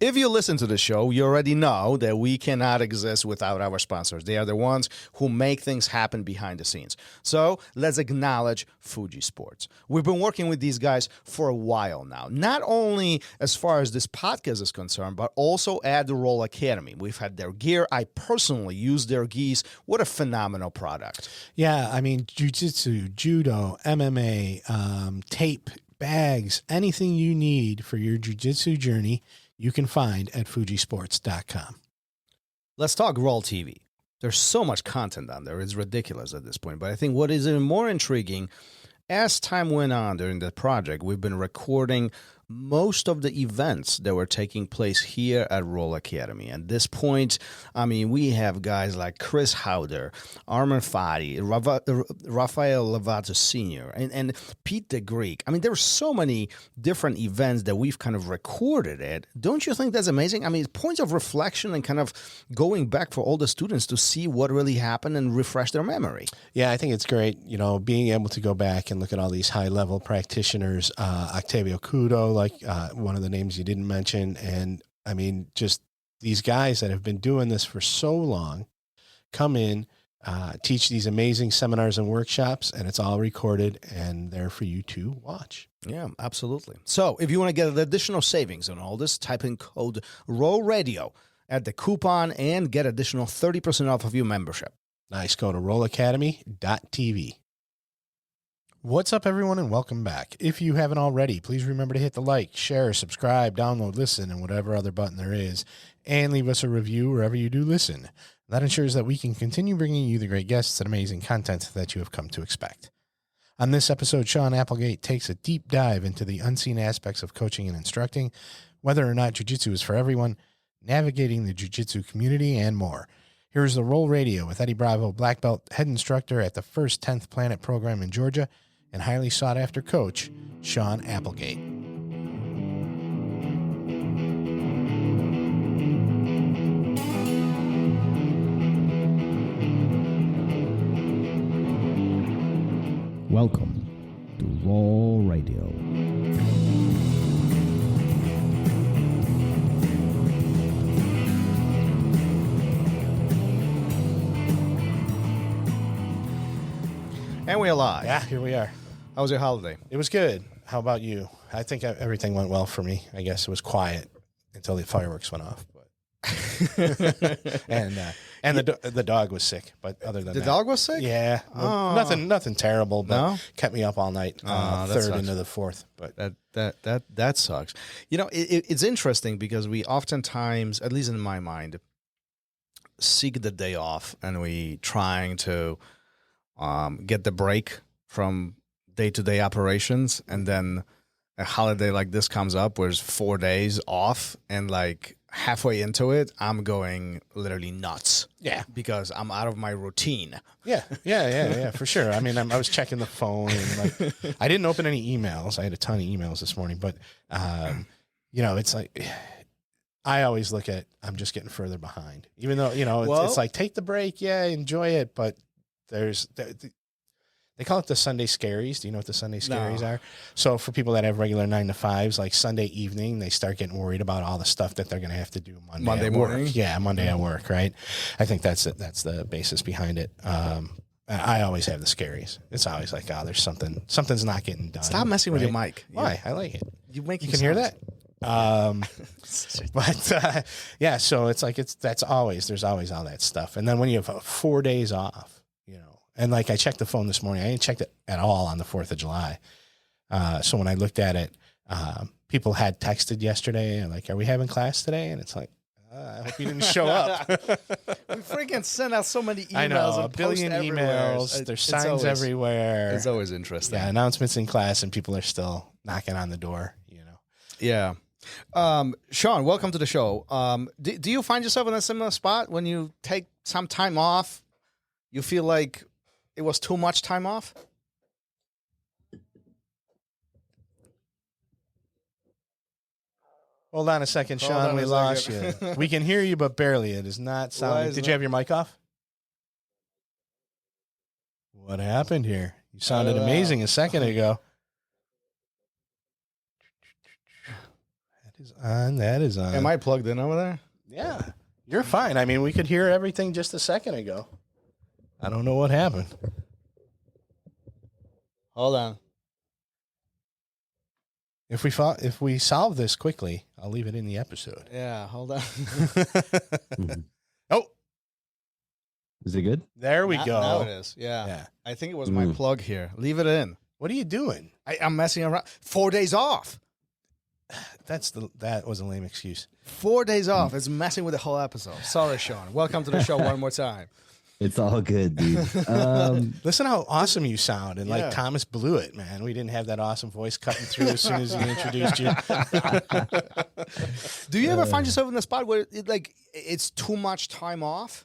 If you listen to the show, you already know that we cannot exist without our sponsors. They are the ones who make things happen behind the scenes. So let's acknowledge Fuji Sports. We've been working with these guys for a while now, not only as far as this podcast is concerned, but also at the RŌL Academy. We've had their gear. I personally use their gis. What a phenomenal product. Yeah, I mean, jiu-jitsu, judo, MMA, tape, bags, anything you need for your jiu-jitsu journey, you can find at fujisports.com. Let's talk RŌL TV. There's so much content on there. It's ridiculous at this point. But I think what is even more intriguing, as time went on during the project, we've been recording most of the events that were taking place here at RŌL Academy. At this point, I mean, we have guys like Chris Howder, Armin Fati, Rafael Lovato Sr., and Pete the Greek. I mean, there are so many different events that we've kind of recorded it. Don't you think that's amazing? I mean, points of reflection and kind of going back for all the students to see what really happened and refresh their memory. Yeah, I think it's great, you know, being able to go back and look at all these high-level practitioners, Octavio Cudo, like one of the names you didn't mention. And I mean, just these guys that have been doing this for so long come in, teach these amazing seminars and workshops, and it's all recorded and there for you to watch. Yeah, absolutely. So if you want to get additional savings on all this, type in code RŌL Radio at the coupon and get additional 30% off of your membership. Nice. Go to rolacademy.tv. What's up, everyone, and welcome back. If you haven't already, please remember to hit the like, share, subscribe, download, listen, and whatever other button there is, and leave us a review wherever you do listen. That ensures that we can continue bringing you the great guests and amazing content that you have come to expect. On this episode, Sean Applegate takes a deep dive into the unseen aspects of coaching and instructing, whether or not jiu-jitsu is for everyone, navigating the jiu-jitsu community, and more. Here's the RŌL Radio with Eddie Bravo, black belt, head instructor at the first 10th Planet program in Georgia, and highly sought-after coach, Sean Applegate. Welcome to RŌL Radio. And we're live. Yeah, here we are. How was your holiday? It was good. How about you? I think everything went well for me. I guess it was quiet until the fireworks went off. But and the dog was sick. But other than the that, dog was sick? Yeah, Oh. nothing terrible. But No? kept me up all night. That Third sucks. into the fourth. But That sucks. You know, it's interesting because we oftentimes, at least in my mind, seek the day off and we trying to get the break from day-to-day operations, and then a holiday like this comes up where it's 4 days off, and like halfway into it, I'm going literally nuts. yeah, Because I'm out of my routine. yeah, for sure. I mean, I was checking the phone, and like I didn't open any emails. I had a ton of emails this morning, but you know, it's like I always look at I'm just getting further behind, even though it's like take the break, enjoy it, but there's. They call it the Sunday scaries. Do you know what the Sunday scaries are? So for people that have regular 9 to 5s, like Sunday evening, they start getting worried about all the stuff that they're going to have to do Monday at morning. Work. Yeah, Monday at work, right? I think that's it. That's the basis behind it. I always have the scaries. It's always like, there's something's not getting done. Stop messing with your mic. Why? I like it. You can hear that. But yeah, so it's like there's always all that stuff. And then when you have 4 days off, and like I checked the phone this morning, I didn't check it at all on the 4th of July. So when I looked at it, people had texted yesterday and like, are we having class today? And it's like, I hope you didn't show up. We freaking send out so many emails. I know, and a billion emails. There's signs everywhere. It's always interesting. Yeah, announcements in class, and people are still knocking on the door. Yeah. Sean, welcome to the show. Do you find yourself in a similar spot when you take some time off? You feel like it was too much time off? Hold on a second, Sean. We lost you. We can hear you, but barely. It is not sounding. Did you have your mic off? What happened here? You sounded amazing a second ago. That is on. That is on. Am I plugged in over there? Yeah, you're fine. I mean, we could hear everything just a second ago. I don't know what happened. Hold on. If we solve this quickly, I'll leave it in the episode. Yeah, hold on. Oh, Is it good? there we Now- go. Now it is. Yeah. Yeah. I think it was my plug here. Leave it in. What are you doing? I'm messing around. 4 days off. That was a lame excuse. 4 days off. It's messing with the whole episode. Sorry, Sean. Welcome to the show one more time. It's all good, dude. Listen how awesome you sound. And Yeah. like Thomas blew it, man. We didn't have that awesome voice cutting through as soon as he introduced you. Do you ever find yourself in the spot where it's too much time off?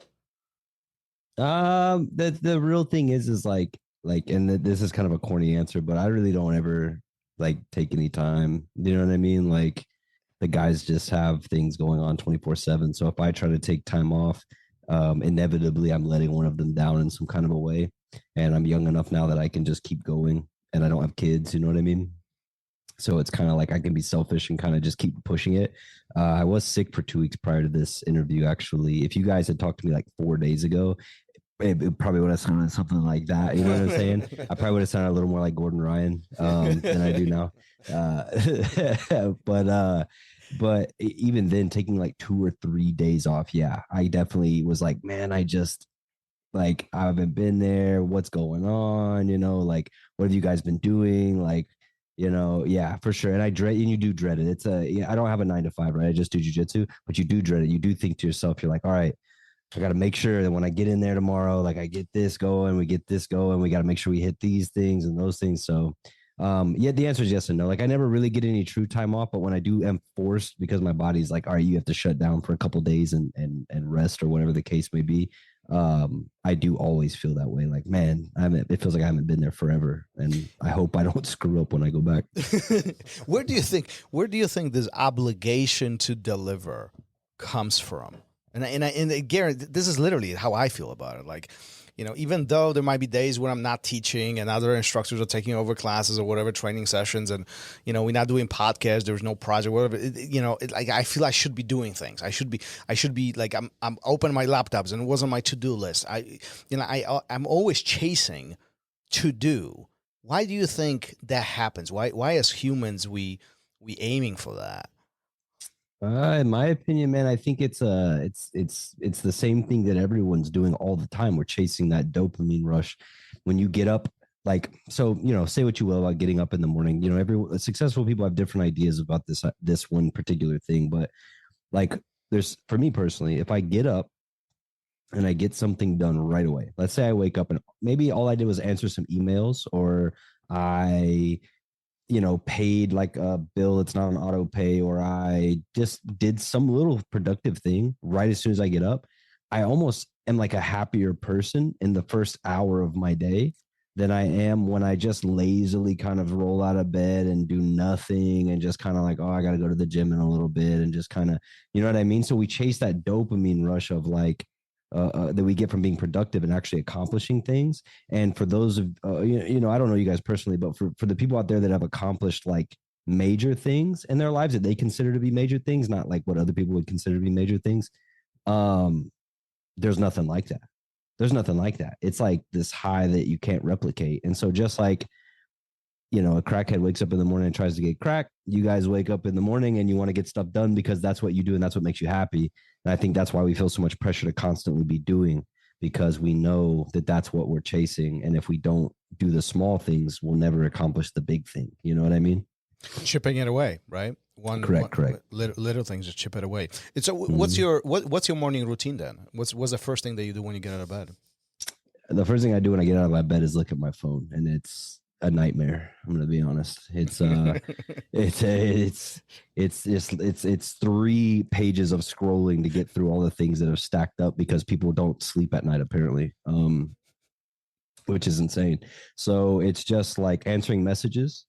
The real thing is like, and this is kind of a corny answer, but I really don't ever like take any time. You know what I mean? Like the guys just have things going on 24/7. So if I try to take time off, inevitably I'm letting one of them down in some kind of a way. And I'm young enough now that I can just keep going, and I don't have kids. You know what I mean? So it's kind of like I can be selfish and kind of just keep pushing it. I was sick for 2 weeks prior to this interview. Actually, if you guys had talked to me like 4 days ago, it probably would have sounded something like that. You know what I'm saying? I probably would have sounded a little more like Gordon Ryan than I do now. But even then, taking like 2 or 3 days off, yeah, I definitely was like, man, I just like I haven't been there. What's going on? You know, like what have you guys been doing? Like, you know, yeah, for sure. And you do dread it. I don't have a 9 to 5, right? I just do jiu-jitsu, but you do dread it. You do think to yourself, you're like, all right, I got to make sure that when I get in there tomorrow, like I get this going, we get this going. We got to make sure we hit these things and those things. So, yeah, the answer is yes and no. Like I never really get any true time off, but when I do, am forced because my body's like, all right, you have to shut down for a couple of days and rest or whatever the case may be. I do always feel that way. Like, man, it feels like I haven't been there forever, and I hope I don't screw up when I go back. Where do you think this obligation to deliver comes from? And Garrett, this is literally how I feel about it. Like, you know, even though there might be days when I'm not teaching and other instructors are taking over classes or whatever, training sessions, and, you know, we're not doing podcasts, there's no project, whatever, like I feel I should be doing things. I should be like, I'm opening my laptops and it wasn't my to-do list. I'm always chasing to do. Why do you think that happens? Why as humans, we aiming for that? In my opinion, man, I think it's the same thing that everyone's doing all the time. We're chasing that dopamine rush. When you get up, like, so, you know, say what you will about getting up in the morning. You know, successful people have different ideas about this one particular thing. But like, for me personally, if I get up and I get something done right away, let's say I wake up and maybe all I did was answer some emails, or I paid like a bill that's not an auto pay, or I just did some little productive thing right as soon as I get up, I almost am like a happier person in the first hour of my day than I am when I just lazily kind of roll out of bed and do nothing and just kind of like, oh, I got to go to the gym in a little bit and just kind of, you know what I mean? So we chase that dopamine rush of like, that we get from being productive and actually accomplishing things. And for those of, I don't know you guys personally, but for the people out there that have accomplished like major things in their lives that they consider to be major things, not like what other people would consider to be major things, there's nothing like that. There's nothing like that. It's like this high that you can't replicate. And so just like, you know, a crackhead wakes up in the morning and tries to get crack, you guys wake up in the morning and you want to get stuff done because that's what you do and that's what makes you happy. And I think that's why we feel so much pressure to constantly be doing, because we know that that's what we're chasing. And if we don't do the small things, we'll never accomplish the big thing. You know what I mean? Chipping it away, right? Correct. Little things, just chip it away. And so what's your morning routine then? What's the first thing that you do when you get out of bed? The first thing I do when I get out of my bed is look at my phone, and it's a nightmare. I'm going to be honest. It's it's 3 pages of scrolling to get through all the things that are stacked up because people don't sleep at night apparently, which is insane. So it's just like answering messages.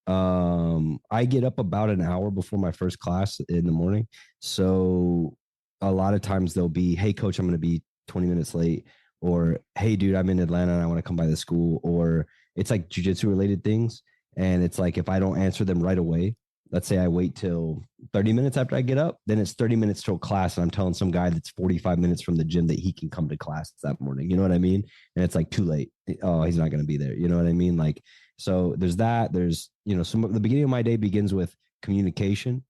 I get up about an hour before my first class in the morning. So a lot of times they'll be, hey coach, I'm going to be 20 minutes late, or hey dude, I'm in Atlanta and I want to come by the school, or it's like jiu-jitsu related things. And it's like, if I don't answer them right away, let's say I wait till 30 minutes after I get up, then it's 30 minutes till class. And I'm telling some guy that's 45 minutes from the gym that he can come to class that morning. You know what I mean? And it's like too late. Oh, he's not going to be there. You know what I mean? Like, so there's that. There's, you know, the beginning of my day begins with communication.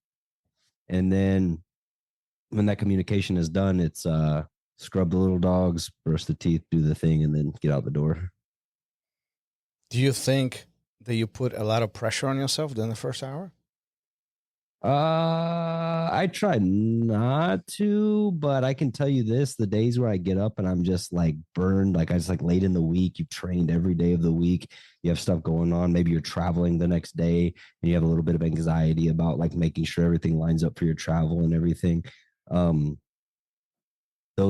And then when that communication is done, it's scrub the little dogs, brush the teeth, do the thing, and then get out the door. Do you think that you put a lot of pressure on yourself during the first hour? I try not to, but I can tell you this, the days where I get up and I'm just like burned, like I just like late in the week, you've trained every day of the week, you have stuff going on, maybe you're traveling the next day and you have a little bit of anxiety about like making sure everything lines up for your travel and everything. Those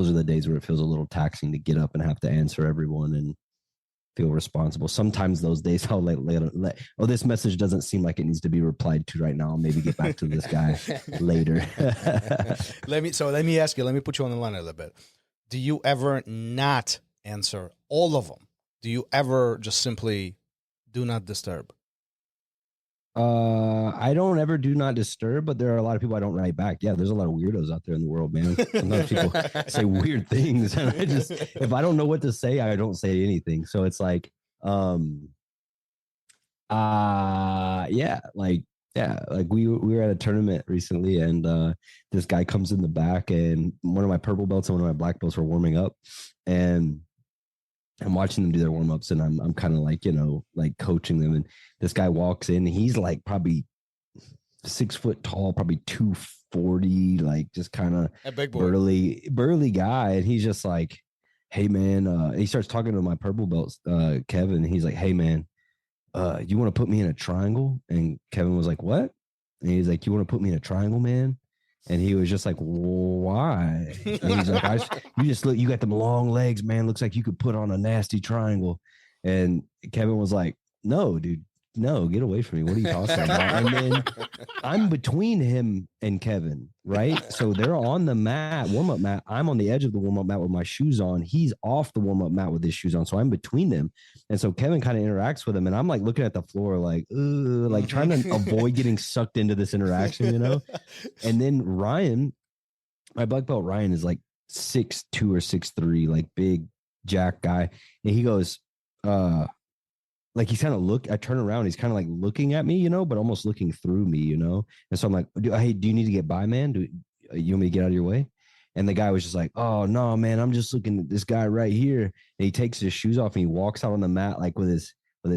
are the days where it feels a little taxing to get up and have to answer everyone and feel responsible. Sometimes those days I'll oh, this message doesn't seem like it needs to be replied to right now. I'll maybe get back to this guy later. Let me ask you, let me put you on the line a little bit. Do you ever not answer all of them? Do you ever just simply do not disturb? I don't ever do not disturb, but there are a lot of people I don't write back. Yeah, there's a lot of weirdos out there in the world, man. Sometimes people say weird things, and I just, if I don't know what to say, I don't say anything. So it's like, like we were at a tournament recently, and this guy comes in the back, and one of my purple belts and one of my black belts were warming up, and I'm watching them do their warm-ups, and I'm kind of like, you know, like coaching them. And this guy walks in, and he's like probably 6 foot tall, probably 240, like just kind of burly guy. And he's just like, hey man, he starts talking to my purple belts, Kevin. He's like, hey man, you want to put me in a triangle? And Kevin was like, what? And he's like, you want to put me in a triangle, man? And he was just like, why? And he's like, you got them long legs, man. Looks like you could put on a nasty triangle. And Kevin was like, no, dude, no, get away from me. What are you talking about? And then I'm between him and Kevin, right? So they're on the mat, warm-up mat. I'm on the edge of the warm-up mat with my shoes on. He's off the warm-up mat with his shoes on. So I'm between them. And so Kevin kind of interacts with him. And I'm like looking at the floor, like trying to avoid getting sucked into this interaction, you know? And then Ryan, my black belt Ryan, is like 6'2" or 6'3", like big jack guy. And he goes, like he's kind of I turn around, he's kind of like looking at me, you know, but almost looking through me, you know? And so I'm like, hey, do you need to get by, man? Do you want me to get out of your way? And the guy was just like, oh no, man, I'm just looking at this guy right here. And he takes his shoes off and he walks out on the mat, like with his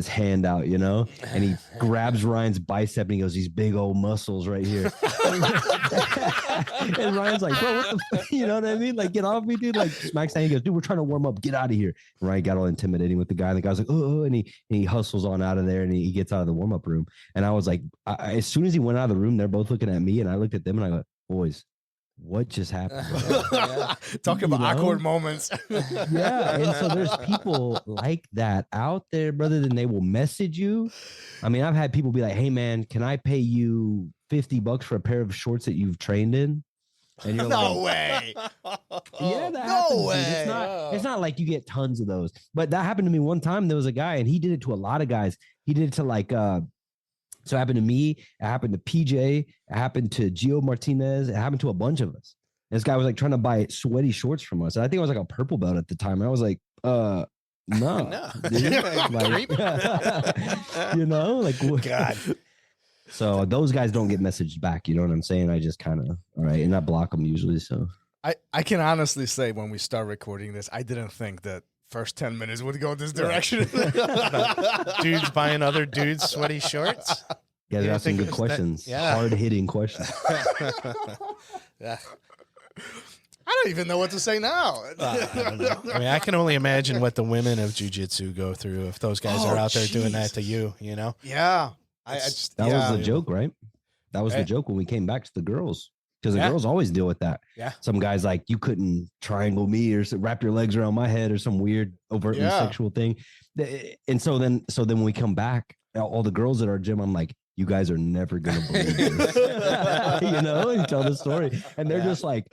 hand out, you know, and he grabs Ryan's bicep and he goes, these big old muscles right here. And Ryan's like, bro, what the fuck? You know what I mean? Like, get off me, dude. Like, smacks down. He goes, dude, we're trying to warm up. Get out of here. And Ryan got all intimidating with the guy. And the guy's like, oh, and he hustles on out of there and he gets out of the warm up room. And I was like, as soon as he went out of the room, they're both looking at me and I looked at them and I go, boys, what just happened? Talking about awkward moments. Yeah. And so there's people like that out there, brother, then they will message you. I mean, I've had people be like, hey man, can I pay you $50 for a pair of shorts that you've trained in? And you're no like, way. Yeah, that no happens, way. Dude. It's not like you get tons of those. But that happened to me one time. There was a guy and he did it to a lot of guys. He did it to like so it happened to me, it happened to PJ, it happened to Gio Martinez, it happened to a bunch of us. This guy was like trying to buy sweaty shorts from us. And I think I was like a purple belt at the time. And I was like, no. Like, you know, like God. So those guys don't get messaged back. You know what I'm saying? I just kind of, all right. And I block them usually. So I can honestly say when we start recording this, I didn't think that first 10 minutes would go this direction. Dudes buying other dudes sweaty shorts. Yeah, they're asking good questions. Hard-hitting questions. Yeah. I don't even know what to say now. I don't know. I mean, I can only imagine what the women of jiu-jitsu go through if those guys are out there doing that to you, you know? Yeah. That was the joke, right? That was the joke when we came back to the girls. Because the girls always deal with that. Yeah. Some guys like, you couldn't triangle me or wrap your legs around my head or some weird overtly sexual thing. And so then when we come back, all the girls at our gym, I'm like, you guys are never going to believe this. You know, and tell the story. And they're just like,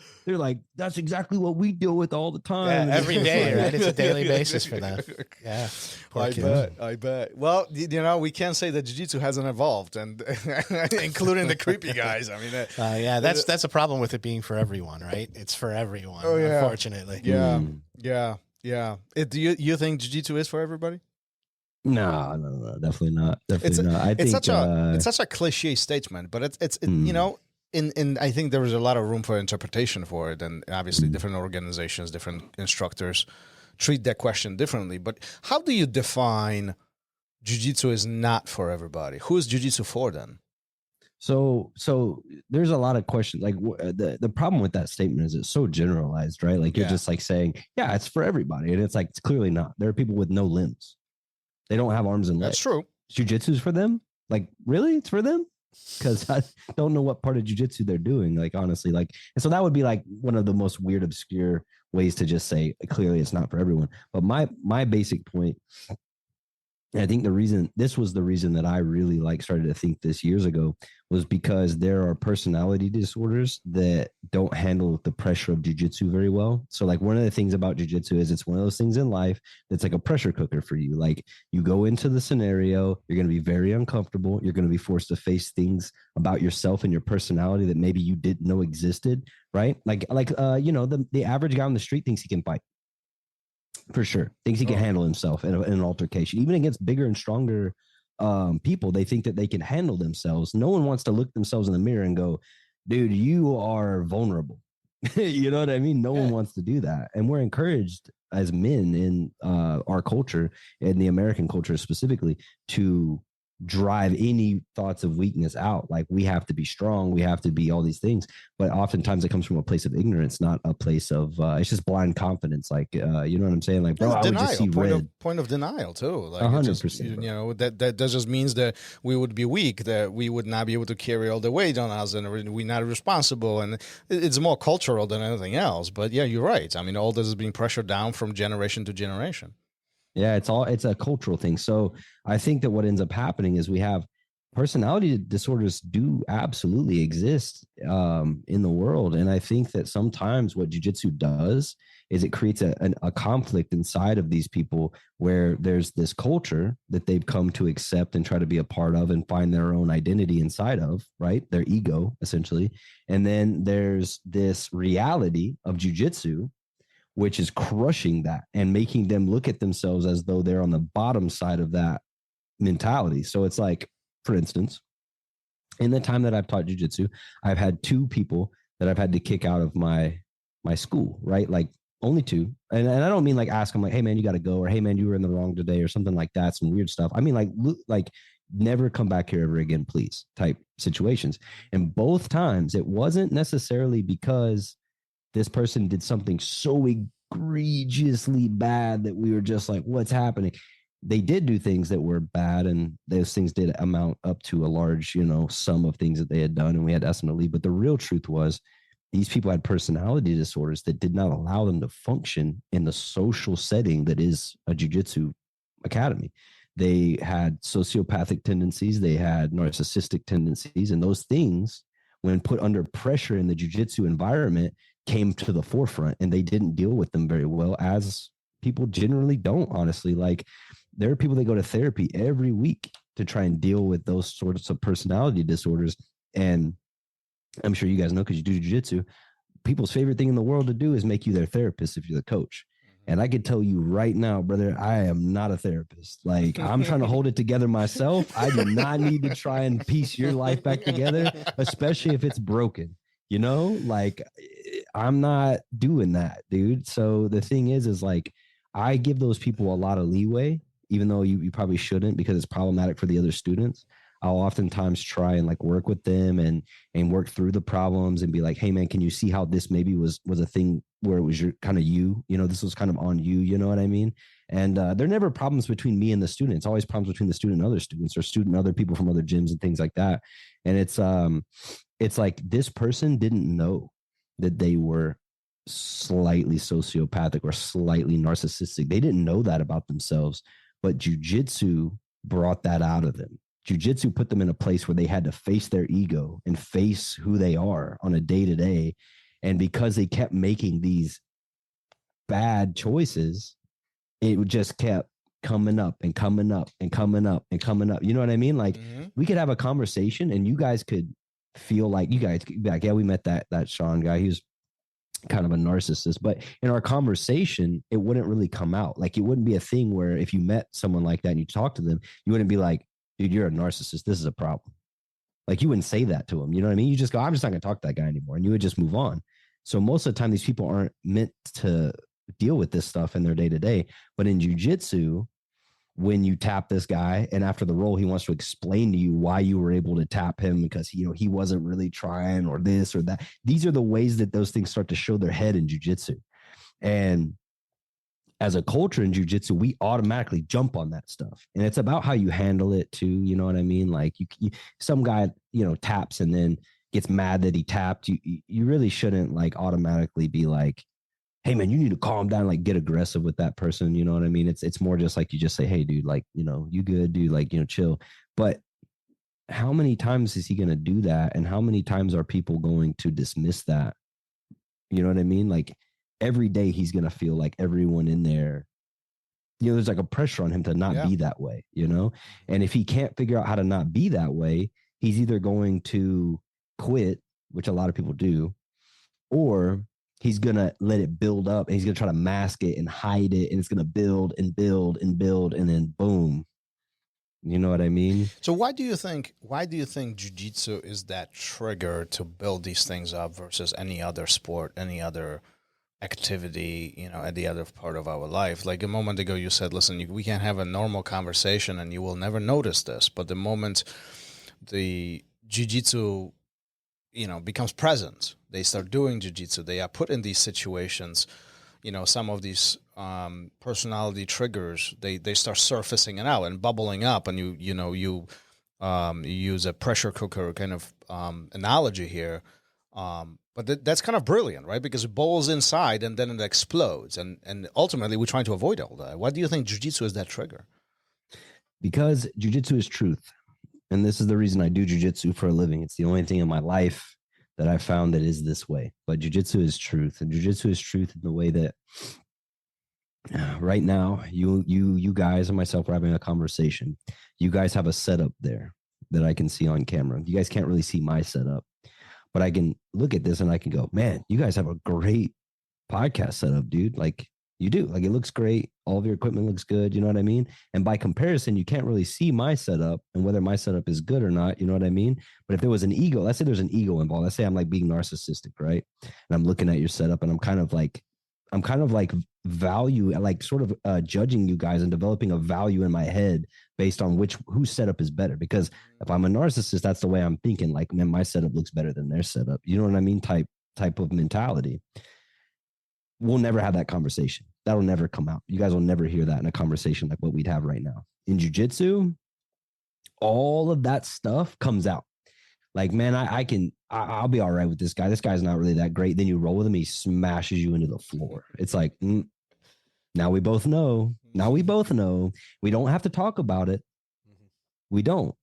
that's exactly what we deal with all the time. Yeah, every day, right? It's a daily basis for them. Yeah. I bet. Well, you know, we can't say that jiu-jitsu hasn't evolved, and including the creepy guys. I mean, yeah, that's a problem with it being for everyone, right? It's for everyone, unfortunately. Yeah. Do you think jiu-jitsu is for everybody? No, definitely not. Definitely not. I think it's such a cliche statement, but it's you know, in I think there is a lot of room for interpretation for it, and obviously different organizations, different instructors treat that question differently. But how do you define jiu-jitsu is not for everybody? Who is jiu-jitsu for then? So there's a lot of questions. Like the problem with that statement is it's so generalized, right? Like you're just like saying, yeah, it's for everybody, and it's like it's clearly not. There are people with no limbs. They don't have arms and legs. That's true. Jiu-jitsu's for them? Like, really? It's for them? Because I don't know what part of jiu-jitsu they're doing. Like, honestly, like, and so that would be like one of the most weird, obscure ways to just say, clearly it's not for everyone. But my basic point, and I think this was the reason that I really started to think this years ago, was because there are personality disorders that don't handle the pressure of jiu-jitsu very well. So like one of the things about jiu-jitsu is it's one of those things in life that's like a pressure cooker for you. Like you go into the scenario, you're going to be very uncomfortable. You're going to be forced to face things about yourself and your personality that maybe you didn't know existed, right? Like you know, the average guy on the street thinks he can fight. For sure. Thinks he can handle himself in an altercation, even against bigger and stronger people. They think that they can handle themselves. No one wants to look themselves in the mirror and go, dude, you are vulnerable. You know what I mean? No one wants to do that. And we're encouraged as men in our culture, in the American culture specifically, to drive any thoughts of weakness out. Like we have to be strong, we have to be all these things, but oftentimes it comes from a place of ignorance, not a place of it's just blind confidence. Like you know what I'm saying? Like, bro, I would just see point of denial too. Like 100%. You know, that just means that we would be weak, that we would not be able to carry all the weight on us, and we're not responsible. And it's more cultural than anything else. But yeah, you're right. I mean, all this is being pressured down from generation to generation. Yeah, it's a cultural thing. So I think that what ends up happening is we have personality disorders do absolutely exist in the world. And I think that sometimes what jiu-jitsu does is it creates a conflict inside of these people where there's this culture that they've come to accept and try to be a part of and find their own identity inside of, right? Their ego, essentially. And then there's this reality of jiu-jitsu, which is crushing that and making them look at themselves as though they're on the bottom side of that mentality. So it's like, for instance, in the time that I've taught jiu-jitsu, I've had 2 people that I've had to kick out of my school, right? Like only 2. And I don't mean like ask them like, hey man, you got to go, or hey man, you were in the wrong today, or something like that. Some weird stuff. I mean like never come back here ever again, please, type situations. And both times it wasn't necessarily because this person did something so egregiously bad that we were just like, what's happening? They did do things that were bad, and those things did amount up to a large, you know, sum of things that they had done, and we had to ask them to leave. But the real truth was these people had personality disorders that did not allow them to function in the social setting that is a jiu-jitsu academy. They had sociopathic tendencies, they had narcissistic tendencies, and those things, when put under pressure in the jiu-jitsu environment, came to the forefront, and they didn't deal with them very well, as people generally don't, honestly. Like there are people that go to therapy every week to try and deal with those sorts of personality disorders. And I'm sure you guys know, because you do jiu-jitsu, people's favorite thing in the world to do is make you their therapist if you're the coach. And I could tell you right now, brother, I am not a therapist. Like I'm trying to hold it together myself. I do not need to try and piece your life back together, especially if it's broken. You know, like I'm not doing that, dude. So the thing is like I give those people a lot of leeway, even though you probably shouldn't, because it's problematic for the other students. I'll oftentimes try and like work with them and work through the problems and be like, hey man, can you see how this maybe was a thing where it was your kind of you know, this was kind of on you, you know what I mean? And there are never problems between me and the student. It's always problems between the student and other students, or student and other people from other gyms and things like that. And it's like this person didn't know that they were slightly sociopathic or slightly narcissistic. They didn't know that about themselves, but jiu-jitsu brought that out of them. Jiu-Jitsu put them in a place where they had to face their ego and face who they are on a day-to-day. And because they kept making these bad choices, it just kept coming up and coming up and coming up and coming up. You know what I mean? Like we could have a conversation and you guys could feel like you guys could be like, yeah, we met that Sean guy. He was kind of a narcissist, but in our conversation, it wouldn't really come out. Like it wouldn't be a thing where if you met someone like that and you talk to them, you wouldn't be like, dude, you're a narcissist. This is a problem. Like you wouldn't say that to him. You know what I mean? You just go, I'm just not going to talk to that guy anymore. And you would just move on. So most of the time, these people aren't meant to deal with this stuff in their day to day. But in jiu-jitsu, when you tap this guy and after the roll, he wants to explain to you why you were able to tap him because, he wasn't really trying or this or that. These are the ways that those things start to show their head in jiu-jitsu. And as a culture in jiu-jitsu, we automatically jump on that stuff. And it's about how you handle it too. You know what I mean? Like some guy, taps and then gets mad that he tapped. You really shouldn't like automatically be like, hey man, you need to calm down, like get aggressive with that person. You know what I mean? It's more just like you just say, hey dude, like, you good, dude, like, chill. But how many times is he going to do that? And how many times are people going to dismiss that? You know what I mean? Like every day he's going to feel like everyone in there, there's like a pressure on him to not be that way, And if he can't figure out how to not be that way, he's either going to quit, which a lot of people do, or he's going to let it build up and he's going to try to mask it and hide it. And it's going to build and build and build. And then boom, you know what I mean? So why do you think jiu-jitsu is that trigger to build these things up versus any other sport, any other activity, at the other part of our life? Like a moment ago, you said, listen, we can't have a normal conversation and you will never notice this. But the moment the jiu-jitsu, becomes present, they start doing jiu-jitsu, they are put in these situations, some of these personality triggers, they start surfacing it out and bubbling up. And you use a pressure cooker kind of analogy here. But that's kind of brilliant, right? Because it boils inside and then it explodes. And ultimately, we're trying to avoid all that. Why do you think jiu-jitsu is that trigger? Because jiu-jitsu is truth. And this is the reason I do jiu-jitsu for a living. It's the only thing in my life that I found that is this way. But jiu-jitsu is truth. And jiu-jitsu is truth in the way that right now, you guys and myself are having a conversation. You guys have a setup there that I can see on camera. You guys can't really see my setup. But I can look at this and I can go, man, you guys have a great podcast setup, dude. Like you do. Like it looks great. All of your equipment looks good. You know what I mean? And by comparison, you can't really see my setup and whether my setup is good or not. You know what I mean? But if there was an ego, let's say there's an ego involved. Let's say I'm like being narcissistic, right? And I'm looking at your setup and I'm kind of like value, like sort of judging you guys and developing a value in my head based on whose setup is better. Because if I'm a narcissist, that's the way I'm thinking. Like, man, my setup looks better than their setup. You know what I mean? Type of mentality. We'll never have that conversation. That'll never come out. You guys will never hear that in a conversation like what we'd have right now. In jiu-jitsu, all of that stuff comes out. Like, man, I'll be all right with this guy. This guy's not really that great. Then you roll with him, he smashes you into the floor. It's like, now we both know. Now we both know. We don't have to talk about it. We don't.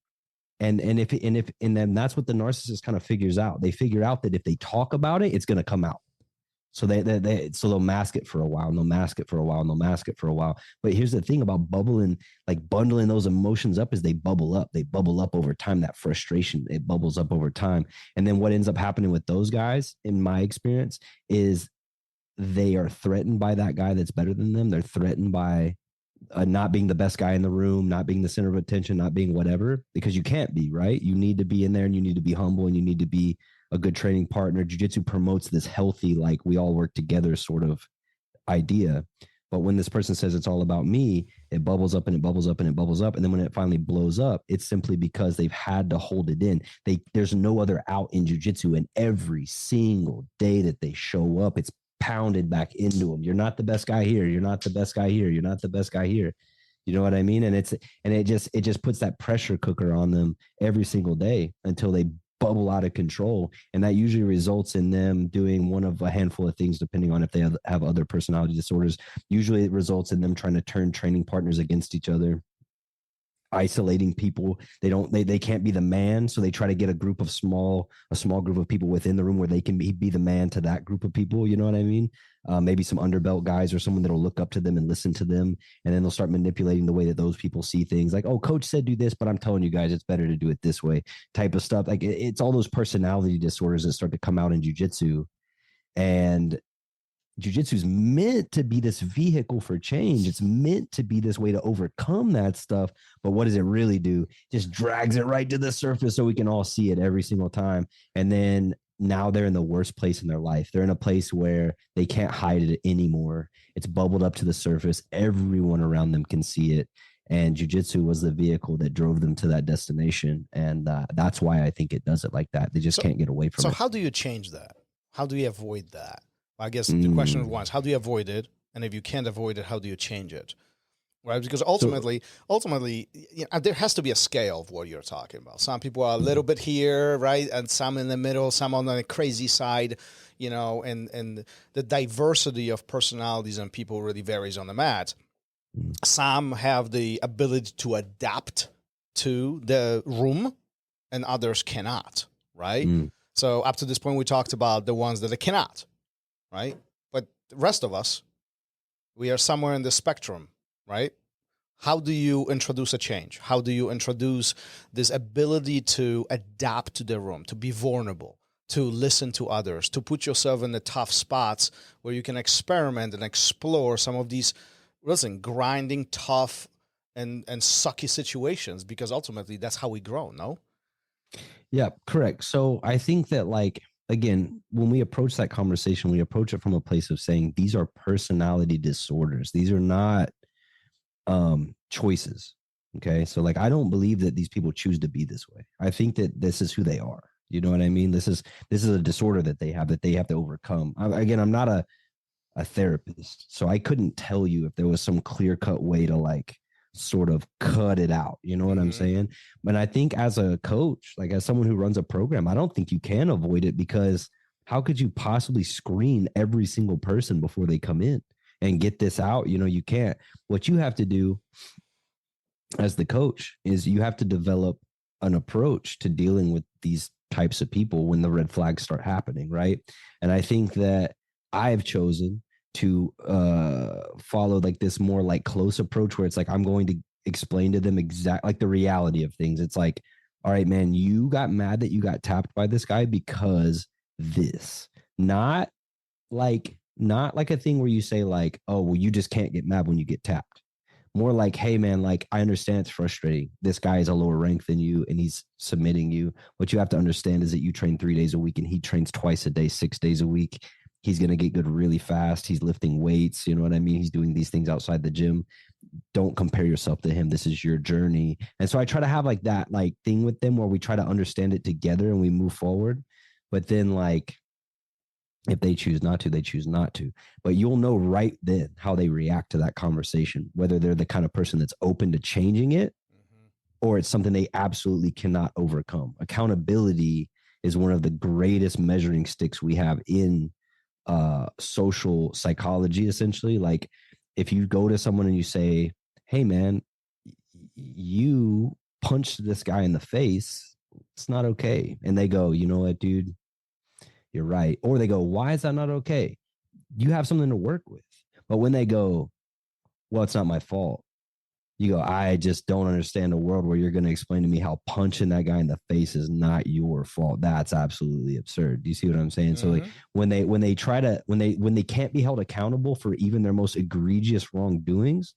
And then that's what the narcissist kind of figures out. They figure out that if they talk about it, it's going to come out. So they'll mask it for a while, and they'll mask it for a while, and they'll mask it for a while. But here's the thing about bubbling, like bundling those emotions up, is they bubble up. They bubble up over time. That frustration, it bubbles up over time. And then what ends up happening with those guys, in my experience, is they are threatened by that guy that's better than them. They're threatened by not being the best guy in the room, not being the center of attention, not being whatever, because you can't be, right? You need to be in there, and you need to be humble, and you need to be a good training partner. Jiu-jitsu promotes this healthy, like we all work together sort of idea. But when this person says it's all about me, it bubbles up and it bubbles up and it bubbles up. And then when it finally blows up, it's simply because they've had to hold it in. There's no other out in jiu-jitsu, and every single day that they show up, it's pounded back into them. You're not the best guy here. You're not the best guy here. You're not the best guy here. You know what I mean? And it just puts that pressure cooker on them every single day until they bubble out of control. And that usually results in them doing one of a handful of things, depending on if they have other personality disorders. Usually it results in them trying to turn training partners against each other. isolating people. They can't be the man, so they try to get a small group of people within the room where they can be the man to that group of people. You know what I mean? Maybe some underbelt guys or someone that'll look up to them and listen to them, and then they'll start manipulating the way that those people see things. Like, oh, coach said do this, but I'm telling you guys it's better to do it this way, type of stuff. Like it's all those personality disorders that start to come out in jiu-jitsu. And jiu-jitsu is meant to be this vehicle for change. It's meant to be this way to overcome that stuff. But what does it really do? Just drags it right to the surface so we can all see it every single time. And then now they're in the worst place in their life. They're in a place where they can't hide it anymore. It's bubbled up to the surface. Everyone around them can see it. And jiu-jitsu was the vehicle that drove them to that destination. And that's why I think it does it like that. They just can't get away from it. So how do you change that? How do you avoid that? I guess the question was, how do you avoid it? And if you can't avoid it, how do you change it? Right? Because ultimately, there has to be a scale of what you're talking about. Some people are a little bit here, right? And some in the middle, some on the crazy side, and the diversity of personalities and people really varies on the mat. Some have the ability to adapt to the room and others cannot, right? So up to this point, we talked about the ones that cannot. Right? But the rest of us, we are somewhere in the spectrum, right? How do you introduce a change? How do you introduce this ability to adapt to the room, to be vulnerable, to listen to others, to put yourself in the tough spots where you can experiment and explore some of these, grinding, tough, and sucky situations, because ultimately that's how we grow, no? Yeah, correct. So I think that, like, again, when we approach that conversation, we approach it from a place of saying these are personality disorders. These are not choices. Okay. So, like, I don't believe that these people choose to be this way. I think that this is who they are. You know what I mean? This is a disorder that they have to overcome. I'm not a therapist, so I couldn't tell you if there was some clear-cut way to, like, sort of cut it out. You know what I'm saying? But I think as a coach, like as someone who runs a program, I don't think you can avoid it, because how could you possibly screen every single person before they come in and get this out? You can't. What you have to do as the coach is you have to develop an approach to dealing with these types of people when the red flags start happening, right? And I think that I've chosen to follow like this more like close approach where it's like I'm going to explain to them like the reality of things. It's like, all right, man, you got mad that you got tapped by this guy because this, not like a thing where you say like, oh, well, you just can't get mad when you get tapped. More like, hey, man, like, I understand it's frustrating. This guy is a lower rank than you and he's submitting you. What you have to understand is that you train 3 days a week and he trains twice a day, 6 days a week. He's going to get good really fast. He's lifting weights. You know what I mean? He's doing these things outside the gym. Don't compare yourself to him. This is your journey. And so I try to have like that like thing with them where we try to understand it together and we move forward. But then like, if they choose not to, they choose not to. But you'll know right then how they react to that conversation, whether they're the kind of person that's open to changing it or it's something they absolutely cannot overcome. Accountability is one of the greatest measuring sticks we have in social psychology, essentially. Like if you go to someone and you say, hey, man, you punched this guy in the face, it's not okay. And they go, you know what, dude? You're right. Or they go, why is that not okay? You have something to work with. But when they go, well, it's not my fault. You go, I just don't understand a world where you're going to explain to me how punching that guy in the face is not your fault. That's absolutely absurd. Do you see what I'm saying? So like when they can't be held accountable for even their most egregious wrongdoings,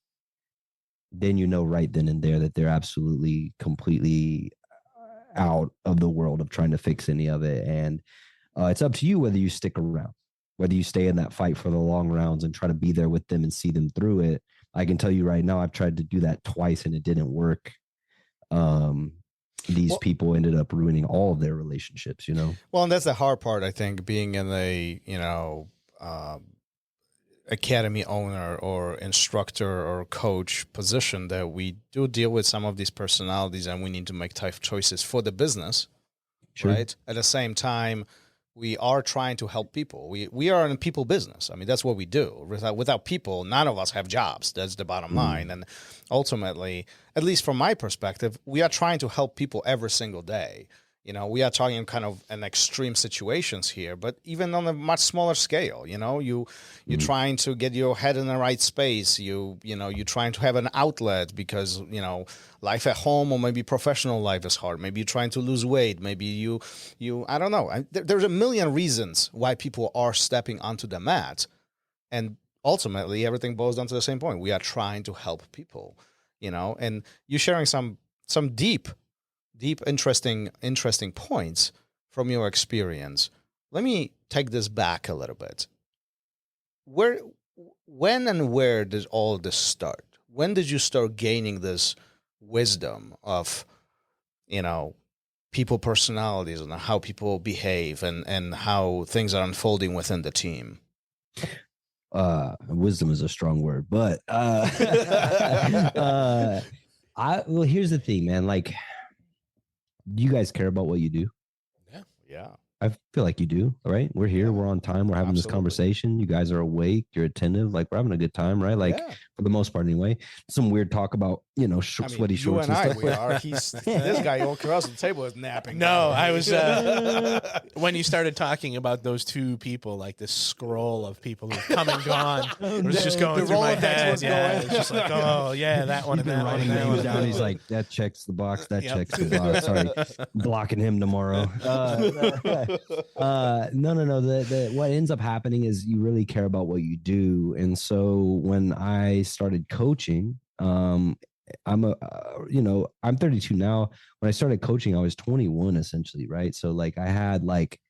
then you know right then and there that they're absolutely completely out of the world of trying to fix any of it. And it's up to you whether you stick around, whether you stay in that fight for the long rounds and try to be there with them and see them through it. I can tell you right now, I've tried to do that twice and it didn't work. These people ended up ruining all of their relationships, you know? Well, and that's the hard part, I think, being in a, academy owner or instructor or coach position, that we do deal with some of these personalities and we need to make tough choices for the business, right? At the same time, We are trying to help people. We are in people business. I mean, that's what we do. Without people, none of us have jobs. That's the bottom line. And ultimately, at least from my perspective, we are trying to help people every single day. You know, we are talking kind of in extreme situations here, but even on a much smaller scale, you know, you're trying to get your head in the right space. You're trying to have an outlet because, you know, life at home or maybe professional life is hard. Maybe you're trying to lose weight. Maybe you I don't know. There's a million reasons why people are stepping onto the mat. And ultimately, everything boils down to the same point. We are trying to help people, you know, and you're sharing some deep, interesting points from your experience. Let me take this back a little bit. When and where did all this start? When did you start gaining this wisdom of, you know, people personalities and how people behave and how things are unfolding within the team? Wisdom is a strong word, but well, here's the thing, man. Like, do you guys care about what you do? Yeah. I feel like you do, right? We're here, we're on time, we're having this conversation. You guys are awake, you're attentive, like we're having a good time, right? Like for the most part anyway. Some weird talk about, you know, sweaty shorts you and stuff. I, we are. This guy across the table is napping. No, I was when you started talking about those two people, like this scroll of people who've come and gone. It was just going through my head. Yeah, it's just like, oh yeah, that one. He's been writing names down. He's like, that checks the box. That checks the box. Sorry, blocking him tomorrow. No. What ends up happening is you really care about what you do, and so when I started coaching, I'm 32 now. When I started coaching, I was 21 essentially, right? So like I had like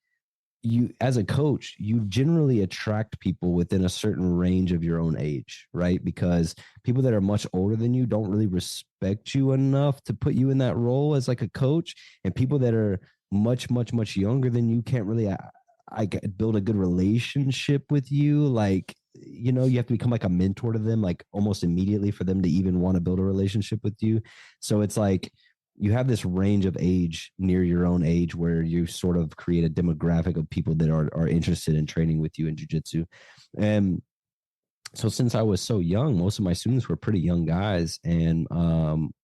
you as a coach, you generally attract people within a certain range of your own age, right? Because people that are much older than you don't really respect you enough to put you in that role as like a coach, and people that are much younger than you can't really build a good relationship with you. Like, you know, you have to become like a mentor to them, like almost immediately for them to even want to build a relationship with you. So it's like you have this range of age near your own age where you sort of create a demographic of people that are interested in training with you in jiu-jitsu. And so since I was so young, most of my students were pretty young guys. And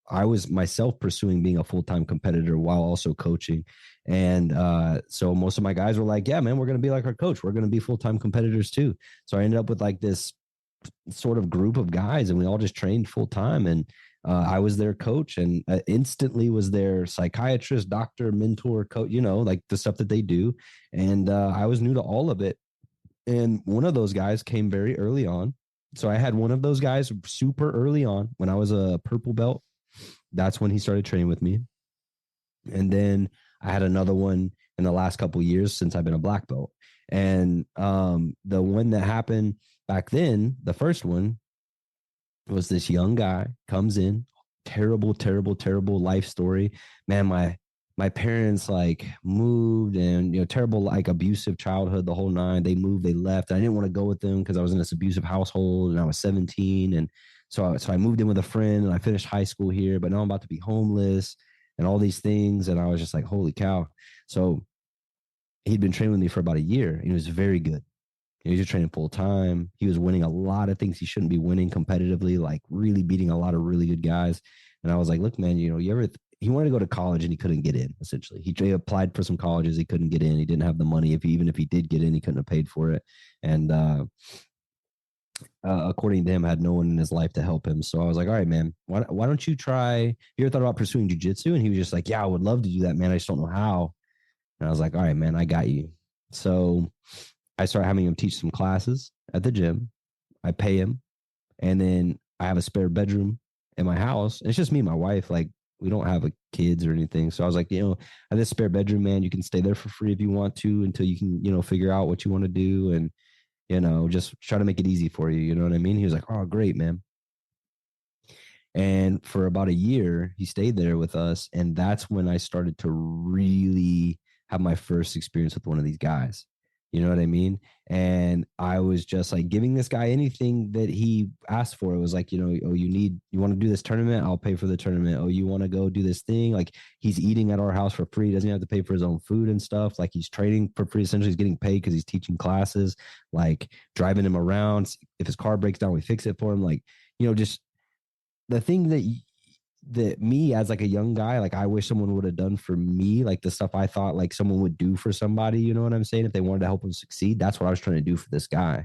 I was myself pursuing being a full-time competitor while also coaching. And so most of my guys were like, yeah, man, we're going to be like our coach. We're going to be full-time competitors too. So I ended up with like this sort of group of guys, and we all just trained full-time. And I was their coach, and instantly was their psychiatrist, doctor, mentor, coach, you know, like the stuff that they do. And I was new to all of it. And one of those guys came very early on. So I had one of those guys super early on when I was a purple belt. That's when he started training with me. And then I had another one in the last couple of years since I've been a black belt. And the one that happened back then, the first one, was this young guy comes in, terrible life story. Man, my parents like moved, and, you know, terrible, like abusive childhood, the whole nine. They moved, they left. I didn't want to go with them because I was in this abusive household and I was 17. And so I moved in with a friend, and I finished high school here, but now I'm about to be homeless and all these things. And I was just like, holy cow. So he'd been training with me for about a year, and he was very good. He was just training full time. He was winning a lot of things he shouldn't be winning competitively, like really beating a lot of really good guys. And I was like, look, man, you know, he wanted to go to college and he couldn't get in, essentially. He applied for some colleges. He couldn't get in. He didn't have the money. Even if he did get in, he couldn't have paid for it. And according to him, had no one in his life to help him. So I was like, all right, man, why don't you try? You ever thought about pursuing jiu-jitsu? And he was just like, yeah, I would love to do that, man. I just don't know how. And I was like, all right, man, I got you. So I started having him teach some classes at the gym. I pay him. And then I have a spare bedroom in my house. And it's just me and my wife. Like, we don't have kids or anything. So I was like, you know, I have this spare bedroom, man. You can stay there for free if you want to, until you can, you know, figure out what you want to do. And, you know, just try to make it easy for you. You know what I mean? He was like, oh, great, man. And for about a year, he stayed there with us. And that's when I started to really have my first experience with one of these guys. You know what I mean? And I was just like giving this guy anything that he asked for. It was like, oh, you want to do this tournament? I'll pay for the tournament. Oh, you want to go do this thing? Like, he's eating at our house for free. He doesn't have to pay for his own food and stuff. Like, he's training for free. Essentially, he's getting paid because he's teaching classes, like driving him around. If his car breaks down, we fix it for him. Like, just the thing that me as like a young guy, like I wish someone would have done for me, like the stuff I thought like someone would do for somebody, you know what I'm saying? If they wanted to help them succeed, that's what I was trying to do for this guy.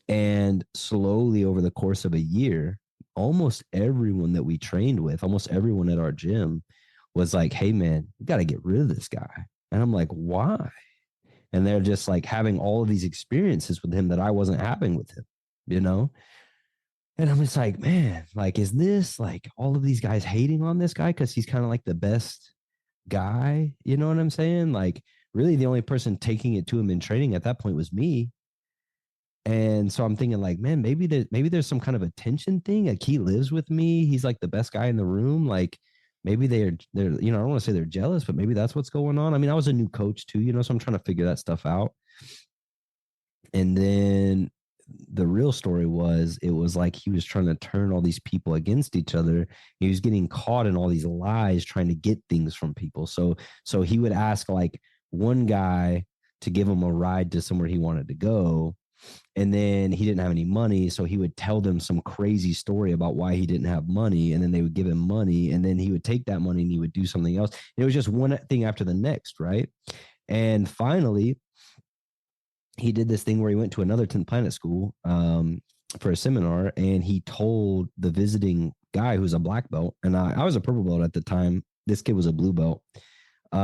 And slowly over the course of a year, almost everyone that we trained with, almost everyone at our gym was like, hey man, you got to get rid of this guy. And I'm like, why? And they're just like having all of these experiences with him that I wasn't having with him, And I'm just like, man, like, is this like all of these guys hating on this guy because he's kind of like the best guy? You know what I'm saying? Like, really, the only person taking it to him in training at that point was me. And so I'm thinking, like, man, maybe there's some kind of attention thing. Like, he lives with me. He's like the best guy in the room. Like, maybe they're I don't want to say they're jealous, but maybe that's what's going on. I mean, I was a new coach too, so I'm trying to figure that stuff out. And then the real story was, it was like he was trying to turn all these people against each other. He was getting caught in all these lies, trying to get things from people. So he would ask like one guy to give him a ride to somewhere he wanted to go. And then he didn't have any money. So he would tell them some crazy story about why he didn't have money. And then they would give him money. And then he would take that money and he would do something else. And it was just one thing after the next, right? And finally, he did this thing where he went to another 10th Planet school for a seminar, and he told the visiting guy who's a black belt, and I was a purple belt at the time. This kid was a blue belt.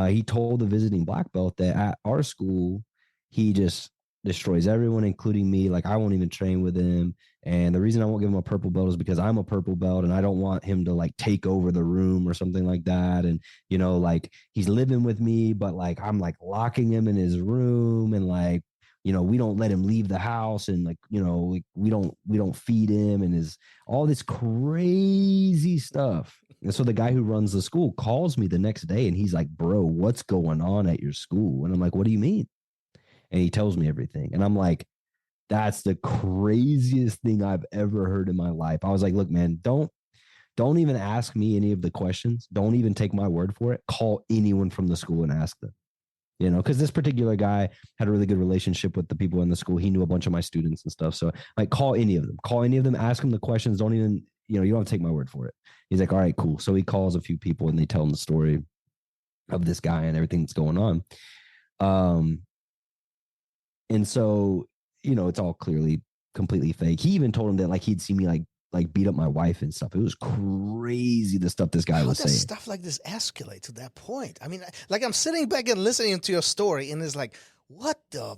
He told the visiting black belt that at our school, he just destroys everyone, including me. Like, I won't even train with him. And the reason I won't give him a purple belt is because I'm a purple belt and I don't want him to like take over the room or something like that. And, like he's living with me, but like I'm like locking him in his room, and like, we don't let him leave the house, and like, we don't feed him, and is all this crazy stuff. And so the guy who runs the school calls me the next day and he's like, bro, what's going on at your school? And I'm like, what do you mean? And he tells me everything. And I'm like, that's the craziest thing I've ever heard in my life. I was like, look, man, don't even ask me any of the questions. Don't even take my word for it. Call anyone from the school and ask them. Because this particular guy had a really good relationship with the people in the school. He knew a bunch of my students and stuff. So like, call any of them, ask them the questions. Don't even, you don't have to take my word for it. He's like, all right, cool. So he calls a few people and they tell him the story of this guy and everything that's going on. And so, it's all clearly completely fake. He even told him that like he'd see me like beat up my wife and stuff. It was crazy, the stuff this guy was saying. How does stuff like this escalate to that point? I mean, like, I'm sitting back and listening to your story, and it's like, what the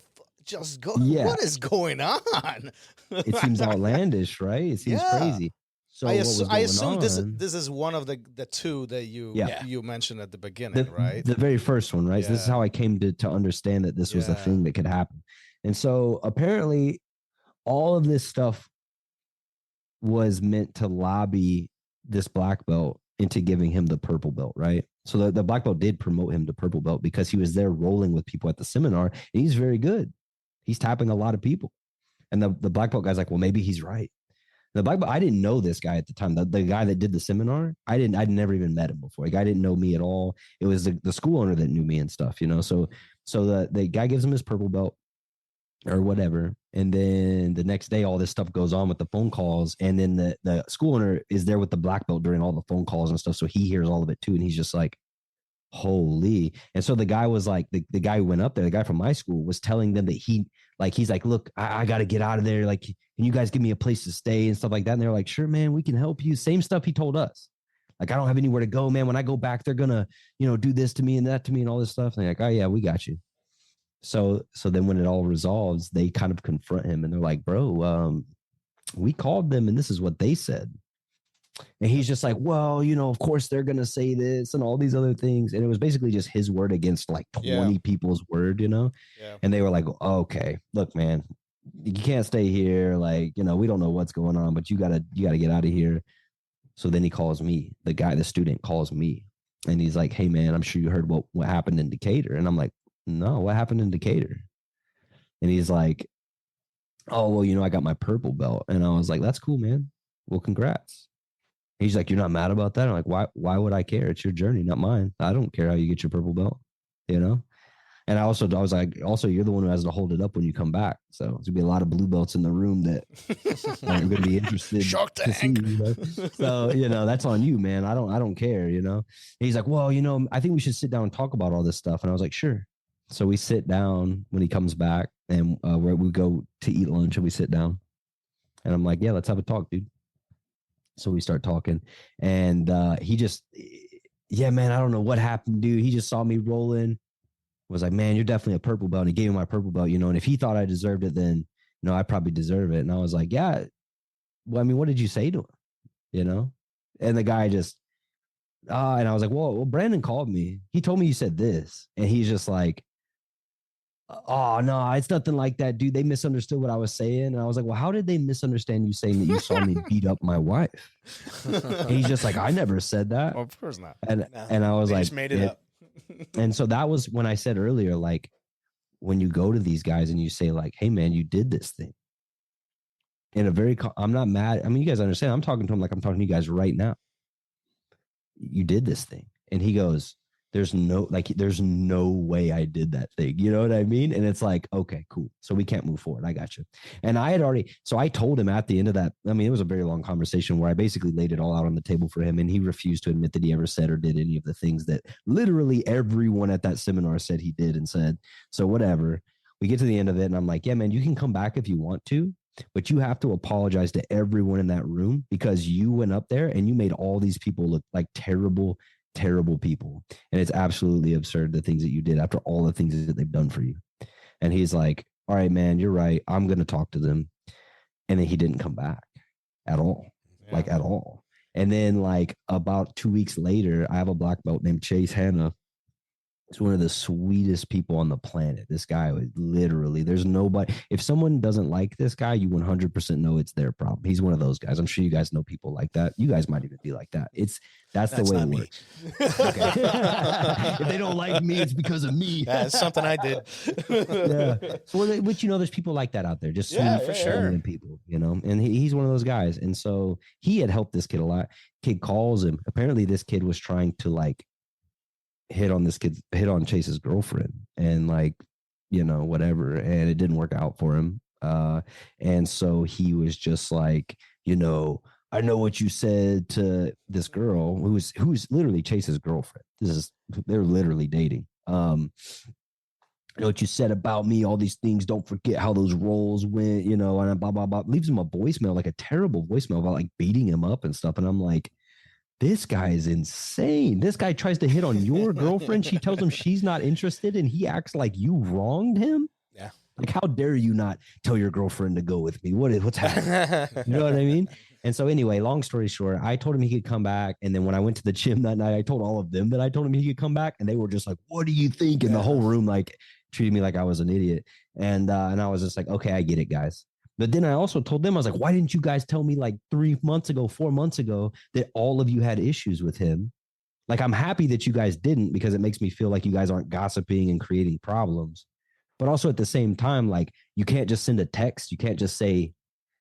what is going on? It seems outlandish, right? It seems crazy. So I assume this is one of the two that you mentioned at the beginning, right? The very first one, right? Yeah. So this is how I came to understand that this was a thing that could happen. And so apparently all of this stuff was meant to lobby this black belt into giving him the purple belt, right? So the black belt did promote him to purple belt because he was there rolling with people at the seminar, and he's very good. He's tapping a lot of people. And the black belt guy's like, well, maybe he's right. The black belt, I didn't know this guy at the time. The guy that did the seminar, I'd never even met him before. The guy didn't know me at all. It was the school owner that knew me and stuff, So the guy gives him his purple belt or whatever. And then the next day, all this stuff goes on with the phone calls. And then the school owner is there with the black belt during all the phone calls and stuff. So he hears all of it too. And he's just like, holy. And so the guy was like, the guy who went up there, the guy from my school, was telling them that he's like, look, I got to get out of there. Like, can you guys give me a place to stay and stuff like that? And they're like, sure, man, we can help you. Same stuff he told us. Like, I don't have anywhere to go, man. When I go back, they're going to, do this to me and that to me and all this stuff. And they're like, oh yeah, we got you. So then when it all resolves, they kind of confront him and they're like, bro, we called them and this is what they said. And he's just like, well, of course they're going to say this and all these other things. And it was basically just his word against like 20 people's word, Yeah. And they were like, okay, look, man, you can't stay here. Like, we don't know what's going on, but you gotta get out of here. So then he calls me, the student calls me, and he's like, hey man, I'm sure you heard what happened in Decatur. And I'm like, no, what happened in Decatur? And he's like, oh, well, you know, I got my purple belt. And I was like, that's cool, man. Well, congrats. He's like, you're not mad about that? I'm like, why would I care? It's your journey, not mine. I don't care how you get your purple belt, you know? And I was like, also, you're the one who has to hold it up when you come back. So there's gonna be a lot of blue belts in the room that aren't gonna be interested. Shark to see, Tank. you know? So, you know, that's on you, man. I don't care, you know? And he's like, well, you know, I think we should sit down and talk about all this stuff. And I was like, sure. So we sit down when he comes back, and where we go to eat lunch, and we sit down. And I'm like, yeah, let's have a talk, dude. So we start talking, and he just, yeah, man, I don't know what happened, dude. He just saw me rolling, was like, man, you're definitely a purple belt. And he gave me my purple belt, you know, and if he thought I deserved it, then, you know, I probably deserve it. And I was like, yeah, well, I mean, what did you say to him, you know? And the guy just, and I was like, well, Brandon called me. He told me you said this. And he's just like, oh, no, it's nothing like that, dude. They misunderstood what I was saying. And I was like, well, how did they misunderstand you saying that you saw me beat up my wife? And he's just like, I never said that. Well, of course not. And I was They like, just made it up. And so that was when I said earlier, like, when you go to these guys and you say, like, hey, man, you did this thing. In a very, I'm not mad. I mean, you guys understand. I'm talking to him like I'm talking to you guys right now. You did this thing. And he goes, there's no way I did that thing. You know what I mean? And it's like, okay, cool. So we can't move forward. I got you. And I had already, so I told him at the end of that, I mean, it was a very long conversation where I basically laid it all out on the table for him. And he refused to admit that he ever said or did any of the things that literally everyone at that seminar said he did and said. So whatever. We get to the end of it, and I'm like, yeah, man, you can come back if you want to, but you have to apologize to everyone in that room, because you went up there and you made all these people look like terrible people. And it's absolutely absurd, the things that you did after all the things that they've done for you. And he's like, all right, man, you're right. I'm going to talk to them. And then he didn't come back at all, like at all. And then like about 2 weeks later, I have a black belt named Chase Hanna. He's one of the sweetest people on the planet. This guy was literally, there's nobody. If someone doesn't like this guy, you 100% know it's their problem. He's one of those guys. I'm sure you guys know people like that. You guys might even be like that. That's the way it works. Okay. If they don't like me, it's because of me. That's something I did. Yeah. So, but you know, there's people like that out there. Just sweet, for sure. people, you know, and he's one of those guys. And so he had helped this kid a lot. Kid calls him. Apparently this kid was trying to like hit on Chase's girlfriend, and like, you know, whatever. And it didn't work out for him. And so he was just like, you know, I know what you said to this girl who's literally Chase's girlfriend. They're literally dating. I know what you said about me, all these things. Don't forget how those roles went, you know, and blah, blah, blah. Leaves him a voicemail, like a terrible voicemail about like beating him up and stuff. And I'm like, this guy is insane. This guy tries to hit on your girlfriend. She tells him she's not interested, and he acts like you wronged him. Yeah. Like, how dare you not tell your girlfriend to go with me? What's happening? You know what I mean? And so anyway, long story short, I told him he could come back. And then when I went to the gym that night, I told all of them that I told him he could come back. And they were just like, what do you think? And the whole room like treated me like I was an idiot. And I was just like, okay, I get it, guys. But then I also told them, I was like, why didn't you guys tell me like 4 months ago that all of you had issues with him? Like, I'm happy that you guys didn't, because it makes me feel like you guys aren't gossiping and creating problems. But also at the same time, like, you can't just send a text. You can't just say,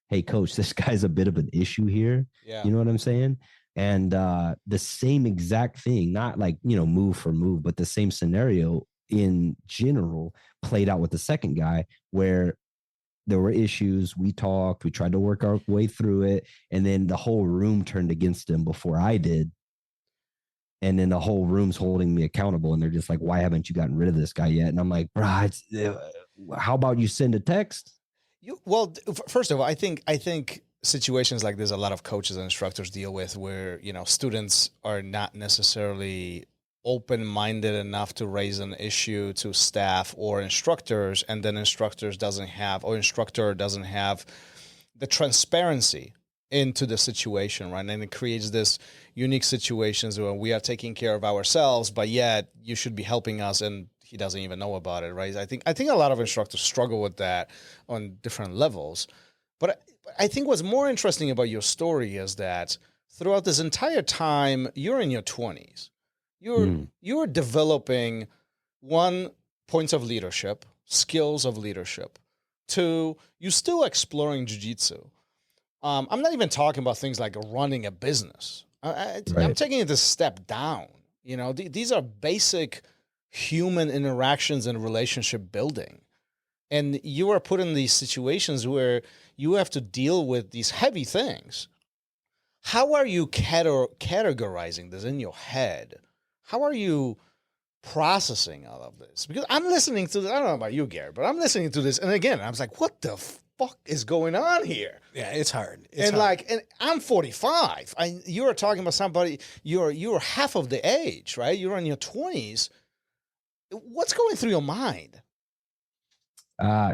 hey, coach, this guy's a bit of an issue here. Yeah. You know what I'm saying? And the same exact thing, not like, you know, move for move, but the same scenario in general played out with the second guy, where there were issues. We talked, we tried to work our way through it. And then the whole room turned against him before I did. And then the whole room's holding me accountable. And they're just like, why haven't you gotten rid of this guy yet? And I'm like, bro, how about you send a text? First of all, I think situations like this, a lot of coaches and instructors deal with, where, you know, students are not necessarily open-minded enough to raise an issue to staff or instructors, and then instructor doesn't have the transparency into the situation, right? And it creates this unique situations where we are taking care of ourselves, but yet you should be helping us, and he doesn't even know about it, right? I think a lot of instructors struggle with that on different levels. But I think what's more interesting about your story is that throughout this entire time, you're in your 20s. You're developing one points of leadership, skills of leadership, to you still exploring jiu-jitsu. I'm not even talking about things like running a business. I'm taking it a step down. You know, these are basic human interactions and relationship building. And you are put in these situations where you have to deal with these heavy things. How are you categorizing this in your head? How are you processing all of this? Because I'm listening to this. I don't know about you, Gary, but I'm listening to this. And again, I was like, what the fuck is going on here? Yeah, it's hard. And I'm 45. You're talking about somebody, you're half of the age, right? You're in your 20s. What's going through your mind?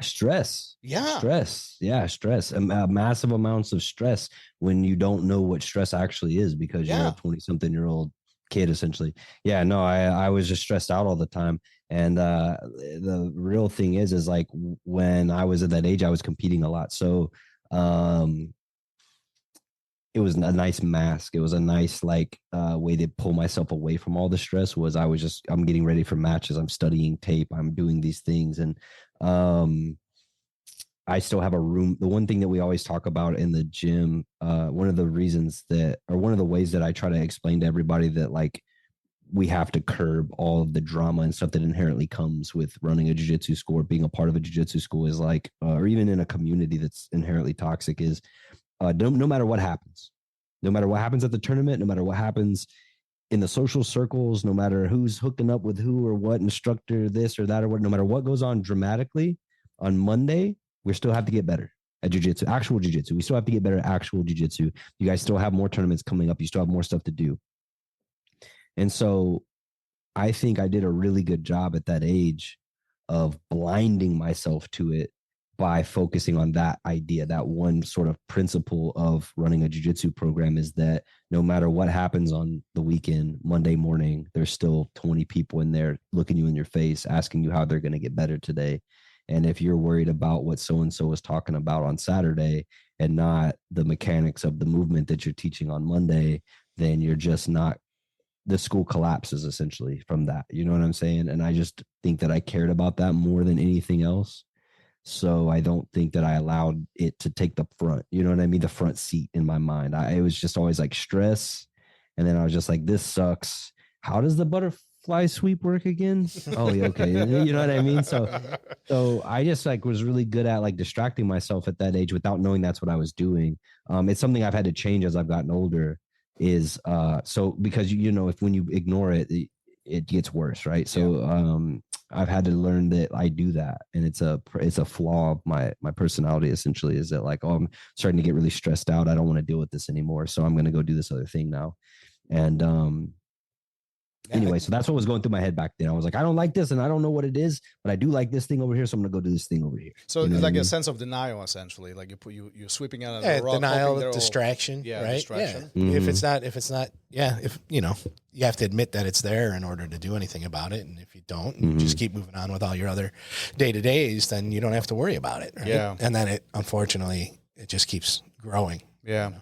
Stress. Yeah. Stress. Massive amounts of stress when you don't know what stress actually is because you're a 20-something-year-old kid, essentially. Yeah, no, I was just stressed out all the time. And the real thing is like when I was at that age, I was competing a lot. So it was a nice mask. It was a nice way to pull myself away from all the stress. I'm getting ready for matches. I'm studying tape. I'm doing these things. And I still have a room. The one thing that we always talk about in the gym, one of the ways that I try to explain to everybody that like we have to curb all of the drama and stuff that inherently comes with running a jiu-jitsu school or being a part of a jiu-jitsu school is like, or even in a community that's inherently toxic is no matter what happens at the tournament, no matter what happens in the social circles, no matter who's hooking up with who or what instructor, this or that or what, no matter what goes on dramatically on Monday, we still have to get better at jiu-jitsu, actual jiu-jitsu. We still have to get better at actual jiu-jitsu. You guys still have more tournaments coming up. You still have more stuff to do. And so I think I did a really good job at that age of blinding myself to it by focusing on that idea. That one sort of principle of running a jiu-jitsu program is that no matter what happens on the weekend, Monday morning, there's still 20 people in there looking you in your face, asking you how they're going to get better today. And if you're worried about what so-and-so was talking about on Saturday and not the mechanics of the movement that you're teaching on Monday, then you're just not, the school collapses essentially from that. You know what I'm saying? And I just think that I cared about that more than anything else. So I don't think that I allowed it to take the front, you know what I mean? The front seat in my mind. It was just always like stress. And then I was just like, this sucks. How does the butterfly sweep work again? Oh, yeah, okay. You know what I mean? So I just like was really good at like distracting myself at that age without knowing that's what I was doing. It's something I've had to change as I've gotten older is so because, you know, if when you ignore it, it gets worse. Right. So, I've had to learn that I do that, and it's a flaw of my personality. Essentially, is that like, oh, I'm starting to get really stressed out. I don't want to deal with this anymore, so I'm going to go do this other thing now. And anyway, so that's what was going through my head back then. I was like, I don't like this, and I don't know what it is, but I do like this thing over here, so I'm going to go do this thing over here. So it's like a sense of denial, essentially. Like you're sweeping out of the rug, denial, distraction, right? Distraction. Yeah. Mm-hmm. If it's not, if you know, you have to admit that it's there in order to do anything about it, and if you don't, you just keep moving on with all your other day-to-days, then you don't have to worry about it. Right? Yeah, and then unfortunately, it just keeps growing. Yeah. You know?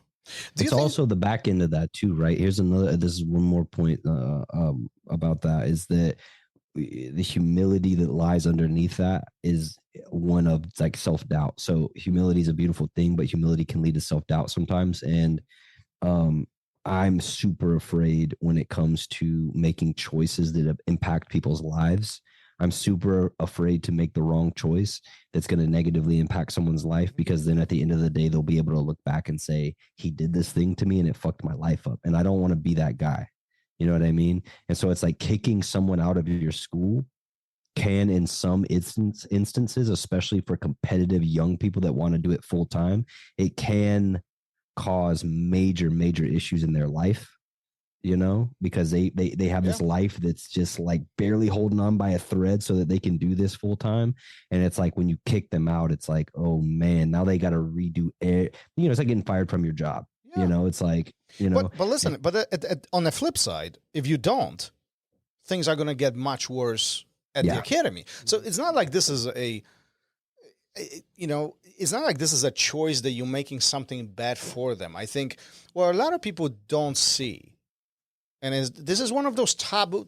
It's also the back end of that too, right? This is one more point about that is that the humility that lies underneath that is one of like self-doubt. So humility is a beautiful thing, but humility can lead to self-doubt sometimes. And I'm super afraid when it comes to making choices that impact people's lives. I'm super afraid to make the wrong choice that's going to negatively impact someone's life, because then at the end of the day, they'll be able to look back and say, he did this thing to me and it fucked my life up. And I don't want to be that guy. You know what I mean? And so it's like kicking someone out of your school can, in some instances, especially for competitive young people that want to do it full time, it can cause major issues in their life. You know, because they have this life that's just like barely holding on by a thread so that they can do this full time. And it's like when you kick them out, it's like, oh man, now they got to redo it. You know, it's like getting fired from your job. Yeah. You know, it's like, you know. But listen, on the flip side, if you don't, things are going to get much worse at the academy. So it's not like this is it's not like this is a choice that you're making something bad for them. I think, well, a lot of people don't see and this is one of those taboo,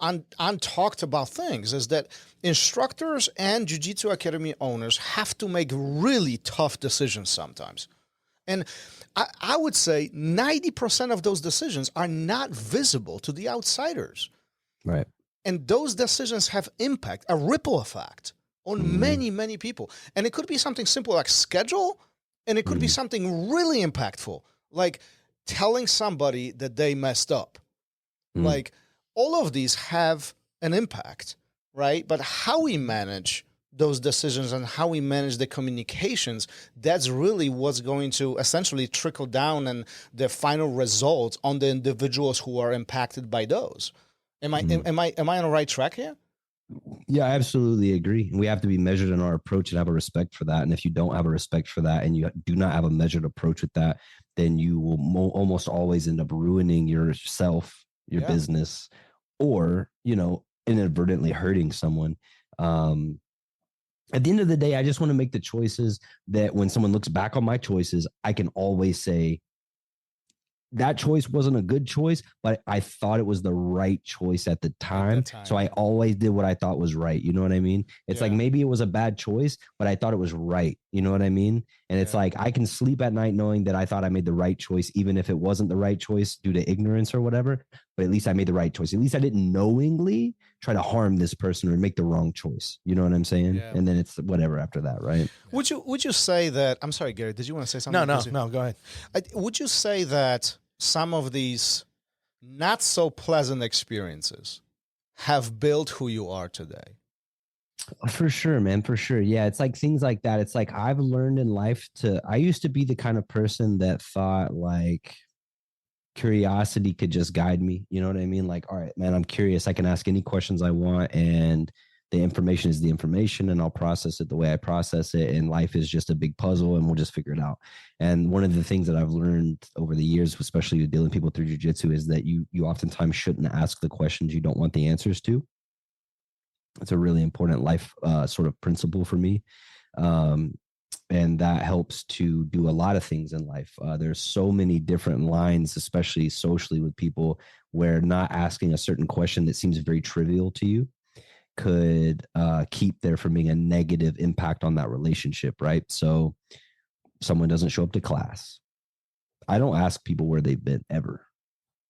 untalked about things, is that instructors and Jiu-Jitsu Academy owners have to make really tough decisions sometimes. And I would say 90% of those decisions are not visible to the outsiders. Right. And those decisions have impact, a ripple effect on many, many people. And it could be something simple like schedule, and it could be something really impactful, like telling somebody that they messed up. Like, all of these have an impact, right? But how we manage those decisions and how we manage the communications, that's really what's going to essentially trickle down and the final results on the individuals who are impacted by those. Am I on the right track here? Yeah, I absolutely agree. We have to be measured in our approach and have a respect for that. And if you don't have a respect for that and you do not have a measured approach with that, then you will almost always end up ruining yourself, your business, or, inadvertently hurting someone. At the end of the day, I just want to make the choices that when someone looks back on my choices, I can always say, that choice wasn't a good choice, but I thought it was the right choice at the time. So I always did what I thought was right. You know what I mean? It's like, maybe it was a bad choice, but I thought it was right. You know what I mean? And it's like, I can sleep at night knowing that I thought I made the right choice, even if it wasn't the right choice due to ignorance or whatever, but at least I made the right choice. At least I didn't knowingly try to harm this person or make the wrong choice. You know what I'm saying? Yeah. And then it's whatever after that, right? Would you say that, I'm sorry, Gary, did you want to say something? No, go ahead. Would you say that some of these not so pleasant experiences have built who you are today? For sure, man. For sure. Yeah. It's like things like that. It's like I've learned in life I used to be the kind of person that thought like curiosity could just guide me. You know what I mean? Like, all right, man, I'm curious. I can ask any questions I want, and the information is the information, and I'll process it the way I process it. And life is just a big puzzle, and we'll just figure it out. And one of the things that I've learned over the years, especially with dealing with people through jiu-jitsu, is that you oftentimes shouldn't ask the questions you don't want the answers to. It's a really important life sort of principle for me. And that helps to do a lot of things in life. There's so many different lines, especially socially with people, where not asking a certain question that seems very trivial to you could keep there from being a negative impact on that relationship, right? So someone doesn't show up to class. I don't ask people where they've been ever,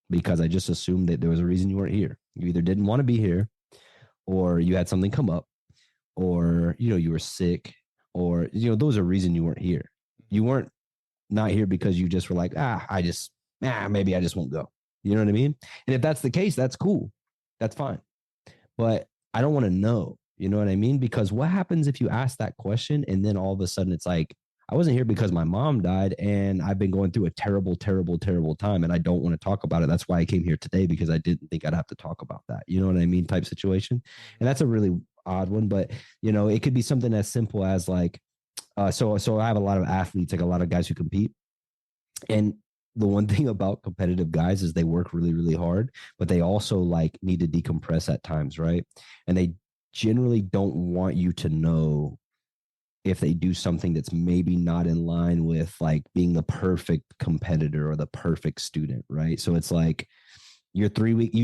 because I just assumed that there was a reason you weren't here. You either didn't want to be here, or you had something come up, or, you were sick, or, those are reasons you weren't here. You weren't not here because you just were like, maybe I just won't go. You know what I mean? And if that's the case, that's cool. That's fine. But I don't want to know, you know what I mean? Because what happens if you ask that question and then all of a sudden it's like, I wasn't here because my mom died and I've been going through a terrible, terrible, terrible time and I don't want to talk about it. That's why I came here today, because I didn't think I'd have to talk about that. You know what I mean? Type situation. And that's a really odd one, but it could be something as simple as like, so I have a lot of athletes, like a lot of guys who compete. And the one thing about competitive guys is they work really, really hard, but they also like need to decompress at times, right? And they generally don't want you to know if they do something that's maybe not in line with like being the perfect competitor or the perfect student, right? So it's like you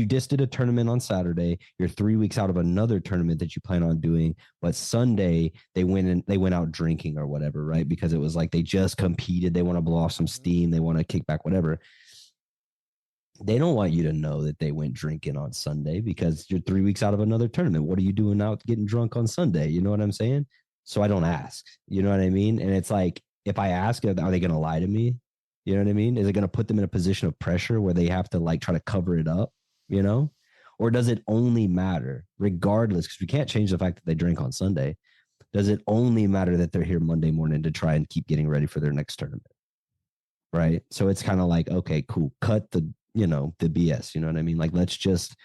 just did a tournament on Saturday, you're 3 weeks out of another tournament that you plan on doing, but Sunday they went out drinking or whatever, right? Because it was like they just competed, they want to blow off some steam, they want to kick back, whatever. They don't want you to know that they went drinking on Sunday because you're 3 weeks out of another tournament. What are you doing out getting drunk on Sunday? You know what I'm saying? So I don't ask, you know what I mean? And it's like, if I ask, are they going to lie to me? You know what I mean? Is it going to put them in a position of pressure where they have to like try to cover it up, Or does it only matter regardless? Because we can't change the fact that they drink on Sunday. Does it only matter that they're here Monday morning to try and keep getting ready for their next tournament? Right. So it's kind of like, okay, cool. Cut the BS. You know what I mean? Like, let's just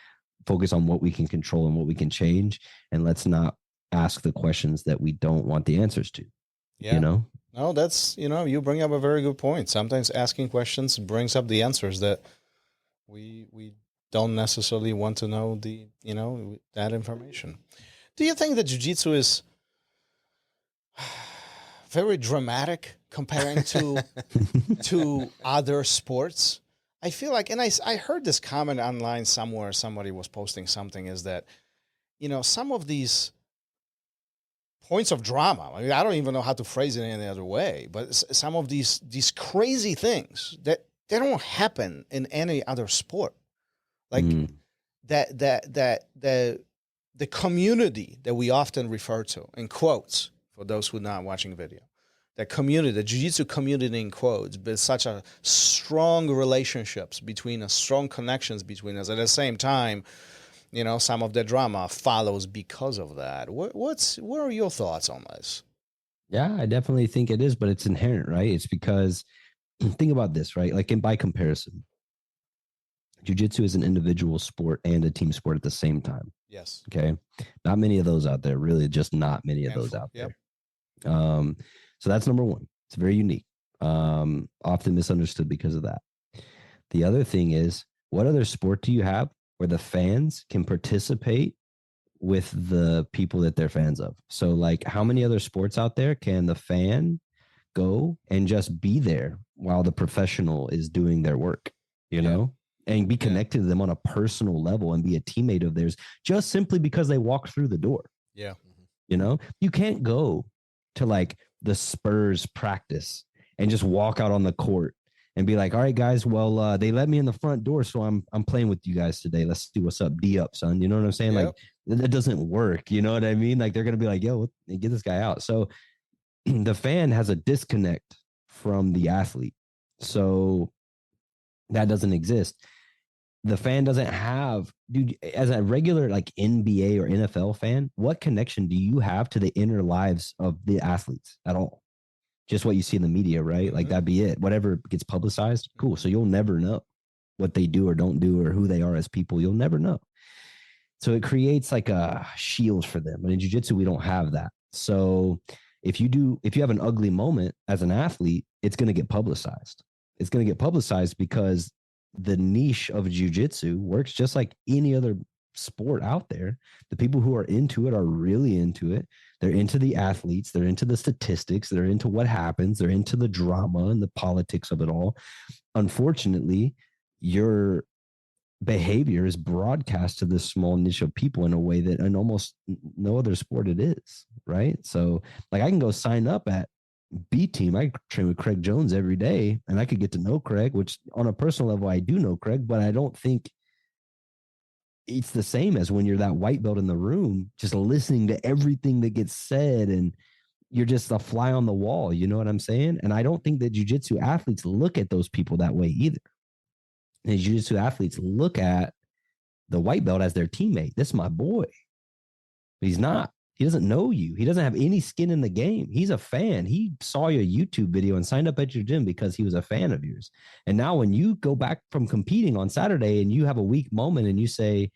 focus on what we can control and what we can change. And let's not ask the questions that we don't want the answers to, No, that's, you bring up a very good point. Sometimes asking questions brings up the answers that we don't necessarily want to know that information. Do you think that jiu-jitsu is very dramatic comparing to other sports? I feel like, and I heard this comment online somewhere, somebody was posting something, is that, some of these points of drama, I mean, I don't even know how to phrase it any other way, but some of these crazy things that they don't happen in any other sport. Like the community that we often refer to in quotes, for those who are not watching video, that community, the jiu-jitsu community in quotes, but such a strong relationships between us, strong connections between us. At the same time, some of the drama follows because of that. What are your thoughts on this? Yeah, I definitely think it is, but it's inherent, right? It's because, think about this, right? Like by comparison, jiu-jitsu is an individual sport and a team sport at the same time. Yes. Okay. Not many of those out there, really, just not many of those out there. So that's number one. It's very unique. Often misunderstood because of that. The other thing is, what other sport do you have where the fans can participate with the people that they're fans of? So like, how many other sports out there can the fan go and just be there while the professional is doing their work, and be connected to them on a personal level and be a teammate of theirs just simply because they walk through the door? Yeah. You can't go to like the Spurs practice and just walk out on the court and be like, all right, guys, well, they let me in the front door, so I'm playing with you guys today. Let's do what's up, D up, son. You know what I'm saying? Yep. Like, that doesn't work. You know what I mean? Like, they're going to be like, yo, get this guy out. So the fan has a disconnect from the athlete. So that doesn't exist. The fan doesn't have, dude, as a regular like NBA or NFL fan, what connection do you have to the inner lives of the athletes at all? Just what you see in the media, right? Mm-hmm. Like that'd be it. Whatever gets publicized, cool. So you'll never know what they do or don't do or who they are as people. You'll never know. So it creates like a shield for them. But in jiu-jitsu, we don't have that. So if you have an ugly moment as an athlete, it's going to get publicized. It's going to get publicized because the niche of jiu-jitsu works just like any other sport out there. The people who are into it are really into it. They're into the athletes. They're into the statistics. They're into what happens. They're into the drama and the politics of it all. Unfortunately, your behavior is broadcast to this small niche of people in a way that in almost no other sport it is, right? So like I can go sign up at B team. I train with Craig Jones every day and I could get to know Craig, which on a personal level, I do know Craig, but I don't think it's the same as when you're that white belt in the room, just listening to everything that gets said and you're just a fly on the wall. You know what I'm saying? And I don't think that jiu-jitsu athletes look at those people that way either. And jiu-jitsu athletes look at the white belt as their teammate. This is my boy. But he's not. He doesn't know you. He doesn't have any skin in the game. He's a fan. He saw your YouTube video and signed up at your gym because he was a fan of yours. And now when you go back from competing on Saturday and you have a weak moment and you say,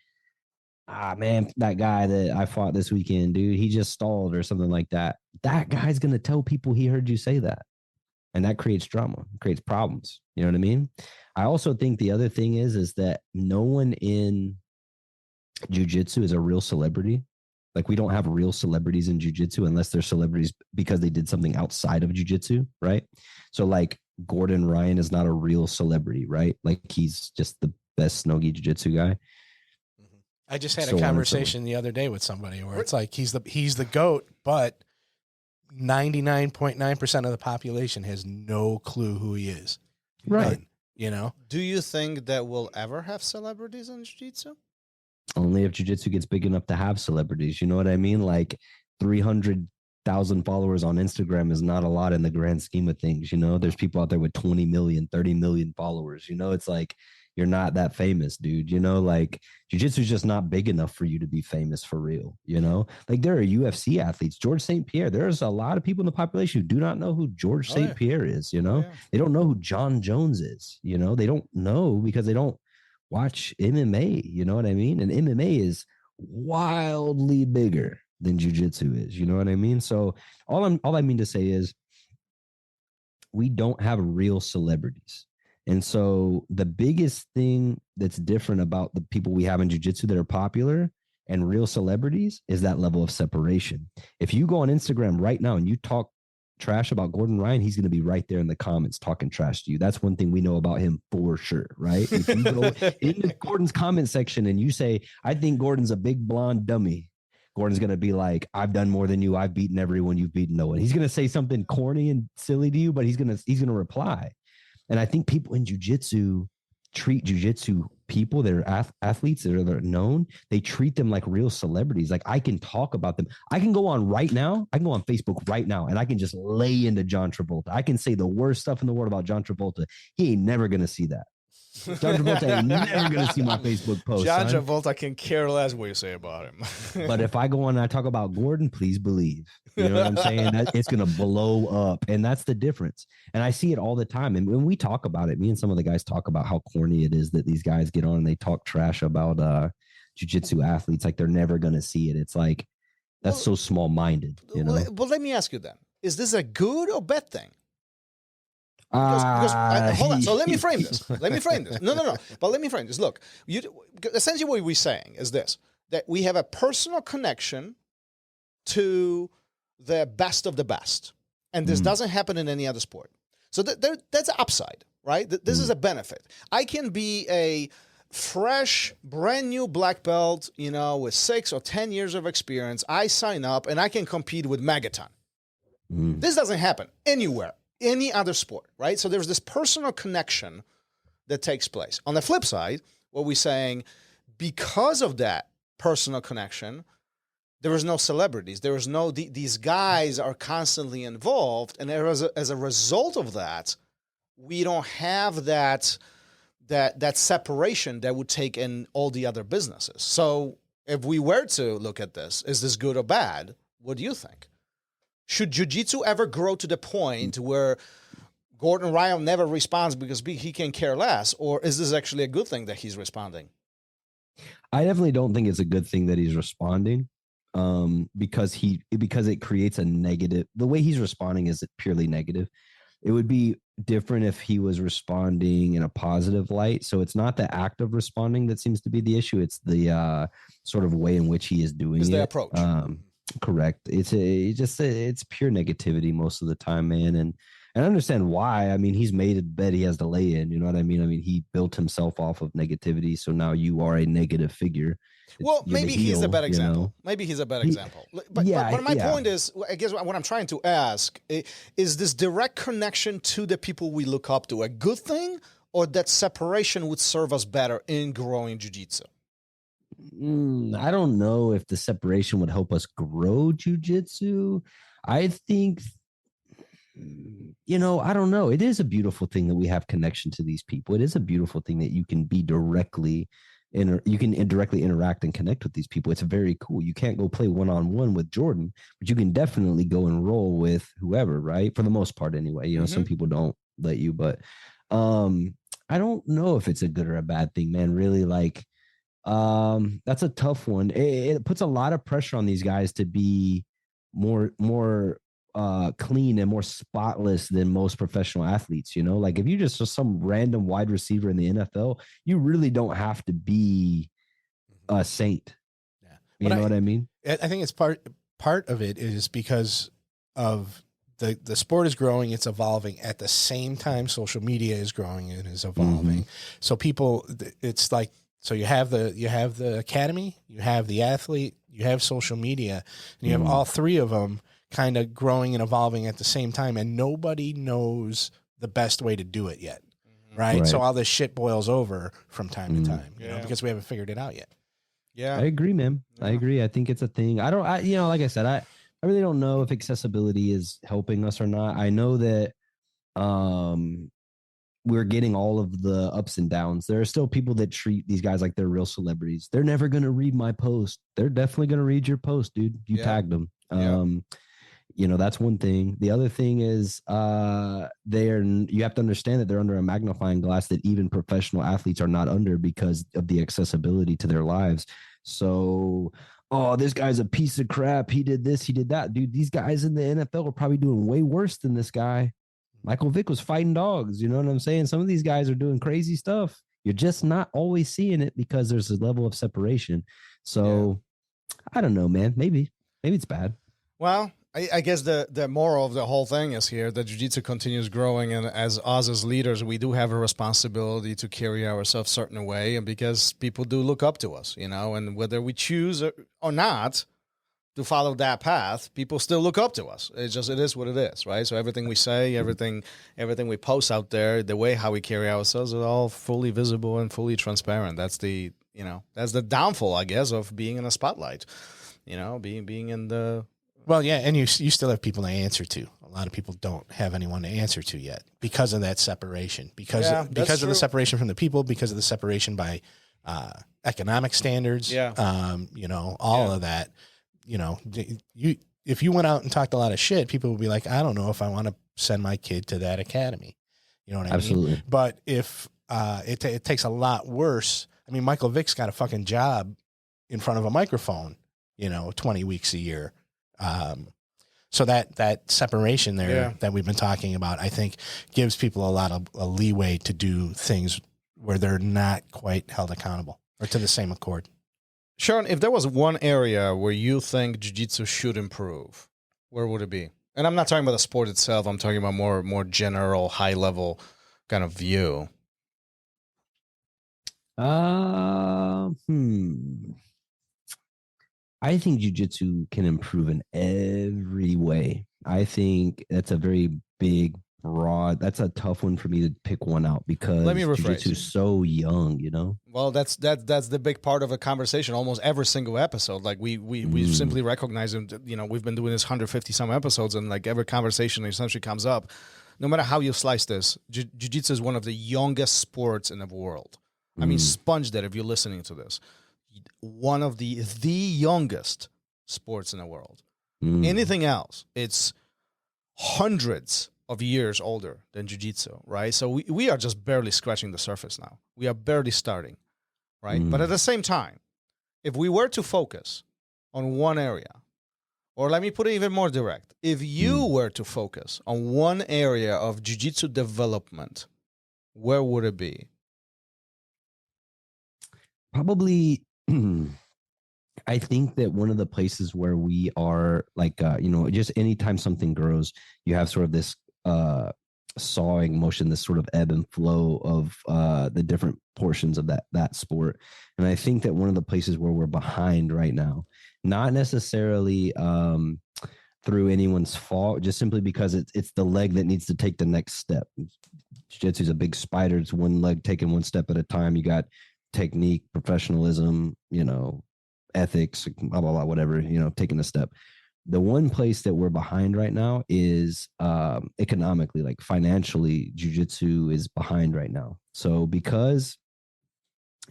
man, that guy that I fought this weekend, dude, he just stalled or something like that. That guy's going to tell people he heard you say that. And that creates drama, creates problems. You know what I mean? I also think the other thing is that no one in jiu-jitsu is a real celebrity. Like we don't have real celebrities in jiu-jitsu unless they're celebrities because they did something outside of jiu-jitsu, right? So like Gordon Ryan is not a real celebrity, right? Like he's just the best Nogi jiu-jitsu guy. I just had a conversation the other day with somebody where it's like he's the GOAT, but 99.9% of the population has no clue who he is. Right. None, Do you think that we'll ever have celebrities in jiu-jitsu? Only if jiu-jitsu gets big enough to have celebrities. You know what I mean? Like 300,000 followers on Instagram is not a lot in the grand scheme of things. There's people out there with 20 million, 30 million followers. It's like, you're not that famous, dude. Like jiu-jitsu is just not big enough for you to be famous for real. Like there are UFC athletes, George St. Pierre. There's a lot of people in the population who do not know who George St. Pierre is. They don't know who John Jones is. They don't know because they don't watch MMA. You know what I mean? And MMA is wildly bigger than jiu-jitsu is. You know what I mean? So all I mean to say is we don't have real celebrities. And so the biggest thing that's different about the people we have in jiu-jitsu that are popular and real celebrities is that level of separation. If you go on Instagram right now and you talk trash about Gordon Ryan, he's going to be right there in the comments talking trash to you. That's one thing we know about him for sure, right? If you go into Gordon's comment section and you say, I think Gordon's a big blonde dummy, Gordon's going to be like, I've done more than you. I've beaten everyone. You've beaten no one. He's going to say something corny and silly to you, but he's going to reply. And I think people in jiu-jitsu treat jiu-jitsu people that are athletes that are known. They treat them like real celebrities. Like, I can talk about them. I can go on right now. I can go on Facebook right now and I can just lay into John Travolta. I can say the worst stuff in the world about John Travolta. He ain't never going to see that. John Travolta ain't never going to see my Facebook post. John Travolta can care less what you say about him. But if I go on and I talk about Gordon, please believe. You know what I'm saying? That it's going to blow up. And that's the difference. And I see it all the time. And when we talk about it, me and some of the guys talk about how corny it is that these guys get on and they talk trash about jiu-jitsu athletes like they're never going to see it. It's like, that's so small-minded. You know? Well, let me ask you then. Is this a good or bad thing? Hold on. So let me frame this. No. But let me frame this. Look, essentially what we're saying is this, that we have a personal connection to the best of the best. And this doesn't happen in any other sport. So that's an upside, right? This is a benefit. I can be a fresh, brand new black belt, with 6 or 10 years of experience. I sign up and I can compete with Megaton. This doesn't happen anywhere. Any other sport, right? So there's this personal connection that takes place. On the flip side, what we're saying, because of that personal connection, there is no celebrities. There is no, these guys are constantly involved. And as a result of that, we don't have that separation that would take in all the other businesses. So if we were to look at this, is this good or bad? What do you think? Should jiu-jitsu ever grow to the point where Gordon Ryan never responds because he can care less? Or is this actually a good thing that he's responding? I definitely don't think it's a good thing that he's responding because it creates a negative. The way he's responding is purely negative. It would be different if he was responding in a positive light. So it's not the act of responding that seems to be the issue. It's the sort of way in which he is doing it. It's the approach. Correct. It's pure negativity most of the time, man. And I understand why. I mean, he's made a bet he has to lay in. You know what I mean? I mean, he built himself off of negativity. So now you are a negative figure. Well, maybe he's a bad example. Maybe he's a bad example. But my point is, I guess what I'm trying to ask is this direct connection to the people we look up to a good thing, or that separation would serve us better in growing jiu-jitsu? I don't know if the separation would help us grow jiu-jitsu. I think, I don't know. It is a beautiful thing that we have connection to these people. It is a beautiful thing that you can be directly interact and connect with these people. It's very cool. You can't go play one-on-one with Jordan, but you can definitely go and roll with whoever, right? For the most part anyway. Some people don't let you, but I don't know if it's a good or a bad thing, man. Really, like, that's a tough one. It puts a lot of pressure on these guys to be more clean and more spotless than most professional athletes. Like if you just some random wide receiver in the NFL, you really don't have to be a saint. Yeah, you know what I mean? I think it's part of it is because of the sport is growing, it's evolving at the same time social media is growing and is evolving. So people, it's like, so you have the academy, you have the athlete, you have social media, and you have all three of them kind of growing and evolving at the same time, and nobody knows the best way to do it yet, right? So all this shit boils over from time to time, because we haven't figured it out yet. Yeah, I agree, man. I agree. I think it's a thing. Like I said, I really don't know if accessibility is helping us or not. I know that we're getting all of the ups and downs. There are still people that treat these guys like they're real celebrities. They're never going to read my post. They're definitely going to read your post, dude. You tagged them. That's one thing. The other thing is you have to understand that they're under a magnifying glass that even professional athletes are not under because of the accessibility to their lives. So, this guy's a piece of crap. He did this, he did that. Dude, these guys in the NFL are probably doing way worse than this guy. Michael Vick was fighting dogs. You know what I'm saying? Some of these guys are doing crazy stuff. You're just not always seeing it because there's a level of separation. So I don't know, man. Maybe it's bad. Well, I guess the moral of the whole thing is here that jiu-jitsu continues growing, and as us as leaders, we do have a responsibility to carry ourselves a certain way, and because people do look up to us, and whether we choose or not to follow that path, people still look up to us. It is what it is, right? So everything we say, everything we post out there, the way how we carry ourselves is all fully visible and fully transparent. That's the downfall, I guess, of being in a spotlight, being in the. Well, yeah, and you still have people to answer to. A lot of people don't have anyone to answer to yet because of that separation, because of the separation from the people, because of the separation by economic standards, all of that. If you went out and talked a lot of shit, people would be like, I don't know if I want to send my kid to that academy. You know what I mean? Absolutely. But if it takes a lot worse. I mean, Michael Vick's got a fucking job in front of a microphone, 20 weeks a year. So that separation there that we've been talking about, I think gives people a lot of leeway to do things where they're not quite held accountable or to the same accord. Sharon, if there was one area where you think jiu-jitsu should improve, where would it be? And I'm not talking about the sport itself. I'm talking about more general, high-level kind of view. I think jiu-jitsu can improve in every way. I think that's a very big, broad. That's a tough one for me to pick one out because jiu-jitsu is so young, Well, that's the big part of a conversation. Almost every single episode, like we simply recognize them. We've been doing this 150 some episodes, and like every conversation essentially comes up. No matter how you slice this, jiu-jitsu is one of the youngest sports in the world. I mean, sponge that if you're listening to this. One of the youngest sports in the world. Anything else, it's hundreds of years older than jiu-jitsu, right? So we are just barely scratching the surface now. We are barely starting, right? But at the same time, if we were to focus on one area, or let me put it even more direct, if you were to focus on one area of jiu-jitsu development, where would it be? Probably, I think that one of the places where we are like, just anytime something grows, you have sort of this sawing motion, this sort of ebb and flow of the different portions of that sport. And I think that one of the places where we're behind right now, not necessarily through anyone's fault, just simply because it's the leg that needs to take the next step. Jiu-jitsu is a big spider. It's one leg taking one step at a time. You got technique, professionalism, ethics, blah, blah, blah, whatever, taking a step. The one place that we're behind right now is economically, like financially, jiu-jitsu is behind right now. So because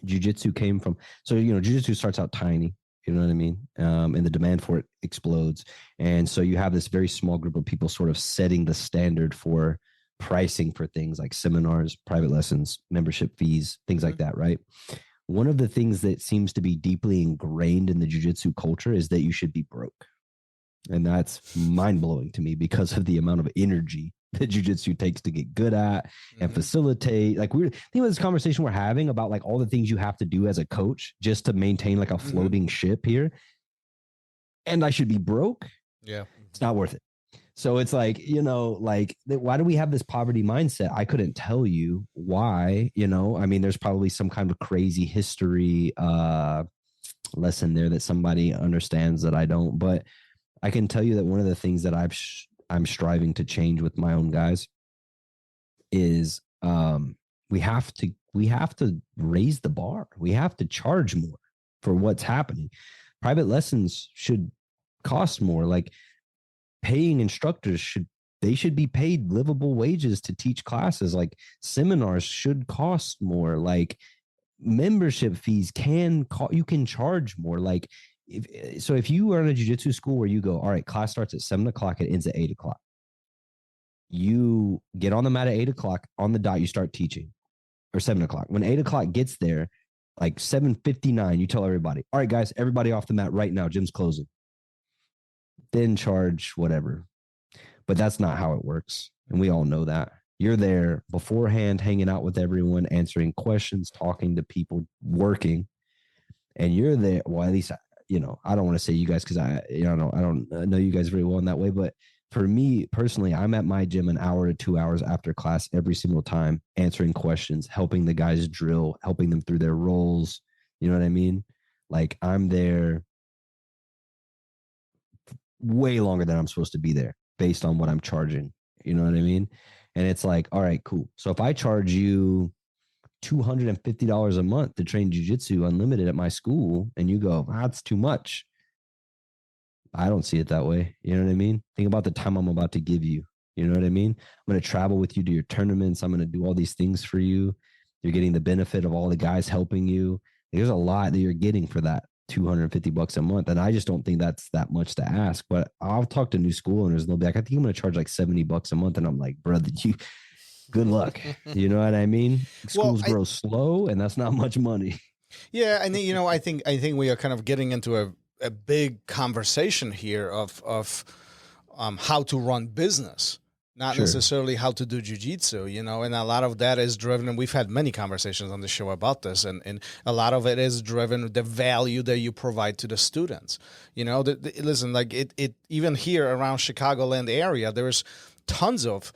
jiu-jitsu jiu-jitsu starts out tiny, you know what I mean? And the demand for it explodes. And so you have this very small group of people sort of setting the standard for pricing for things like seminars, private lessons, membership fees, things like that, right? One of the things that seems to be deeply ingrained in the jiu-jitsu culture is that you should be broke. And that's mind-blowing to me because of the amount of energy that jiu-jitsu takes to get good at and facilitate. Like think about this conversation we're having about like all the things you have to do as a coach just to maintain like a floating ship here. And I should be broke. Yeah. It's not worth it. So it's like, why do we have this poverty mindset? I couldn't tell you why, I mean, there's probably some kind of crazy history lesson there that somebody understands that I don't, but I can tell you that one of the things that I'm striving to change with my own guys is we have to raise the bar. We have to charge more for what's happening. Private lessons should cost more. Like, paying instructors should be paid livable wages to teach classes. Like, seminars should cost more. Like, membership fees you can charge more. Like, if you are in a jiu-jitsu school where you go, all right, class starts at 7:00, it ends at 8:00. You get on the mat at 8:00 on the dot, you start teaching, or 7:00. When 8:00 gets there, like 7:59, you tell everybody, all right, guys, everybody off the mat right now, gym's closing. Then charge whatever. But that's not how it works. And we all know that. You're there beforehand, hanging out with everyone, answering questions, talking to people, working. And you're there. Well, at least, I don't want to say you guys because I don't know you guys very well in that way, but for me personally, I'm at my gym an hour to 2 hours after class every single time, answering questions, helping the guys drill, helping them through their roles. You know what I mean? Like I'm there way longer than I'm supposed to be there based on what I'm charging. You know what I mean? And it's like, all right, cool. So if I charge you $250 a month to train jiu-jitsu unlimited at my school and you go, that's too much. I don't see it that way. You know what I mean? Think about the time I'm about to give you. You know what I mean? I'm going to travel with you to your tournaments. I'm going to do all these things for you. You're getting the benefit of all the guys helping you. There's a lot that you're getting for that $250 a month. And I just don't think that's that much to ask. But I'll talk to new school owners and they'll be like, I think I'm going to charge like $70 a month. And I'm like, brother, good luck. You know what I mean? Schools grow slow and that's not much money. Yeah. And I think we are kind of getting into a big conversation here of how to run business, not necessarily how to do jiu-jitsu, and a lot of that is driven, and we've had many conversations on the show about this, and a lot of it is driven the value that you provide to the students. Listen, like it even here around Chicagoland area, there's tons of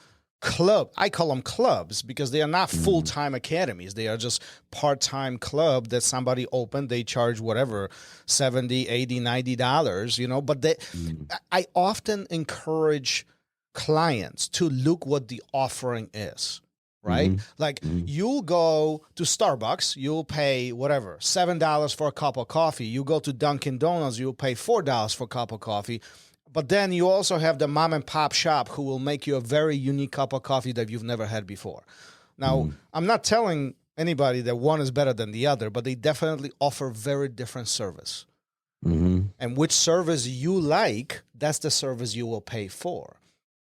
I call them clubs because they are not full-time academies. They are just part-time club that somebody opened. They charge whatever, $70, $80, $90, but I often encourage clients to look what the offering is, right? Like you'll go to Starbucks, you'll pay whatever, $7 for a cup of coffee. You go to Dunkin' Donuts, you'll pay $4 for a cup of coffee. But then you also have the mom and pop shop who will make you a very unique cup of coffee that you've never had before. Now, I'm not telling anybody that one is better than the other, but they definitely offer very different service. And which service you like, that's the service you will pay for.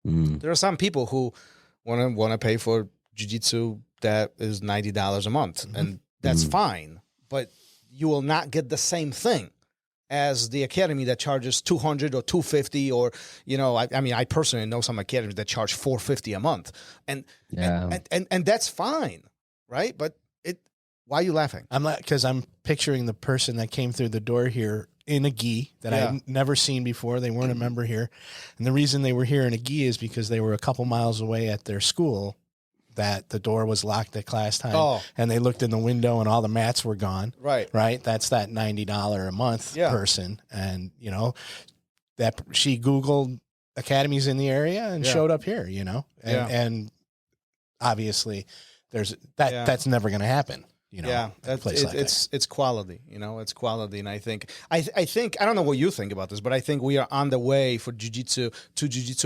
There are some people who want to pay for jiu-jitsu that is $90 a month, and that's fine. But you will not get the same thing as the academy that charges $200 or $250, or I personally know some academies that charge $450 a month, and that's fine, right? But why are you laughing? I'm not, because I'm picturing the person that came through the door here in a gi that I've never seen before. They weren't a member here, and the reason they were here in a gi is because they were a couple miles away at their school. That the door was locked at class time, and they looked in the window and all the mats were gone. Right. That's that $90 a month person. And, that she Googled academies in the area and showed up here, and obviously there's that's never going to happen. It's quality, it's quality. And I think, I don't know what you think about this, but I think we are on the way for jiu-jitsu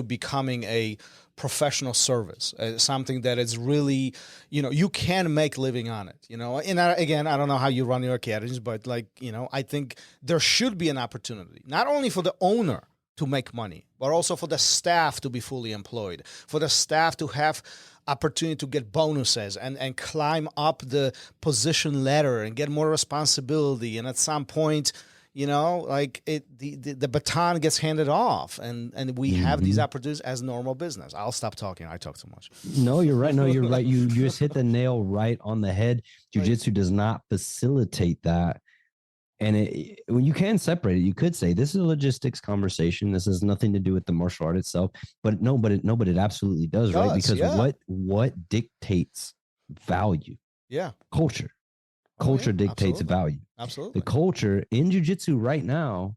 becoming a professional service, something that is really, you can make living on it, and again, I don't know how you run your academies, but I think there should be an opportunity, not only for the owner to make money, but also for the staff to be fully employed, for the staff to have opportunity to get bonuses and climb up the position ladder and get more responsibility. And at some point, the baton gets handed off, and we have these opportunities as normal business. I'll stop talking. I talk too much. No, you're right. No, you're right. You just hit the nail right on the head. Jiu-jitsu does not facilitate that. And when you can separate it, you could say this is a logistics conversation. This has nothing to do with the martial art itself. But it absolutely does, right? Because what dictates value? Yeah. Culture. Culture dictates value. Absolutely. The culture in jiu-jitsu right now,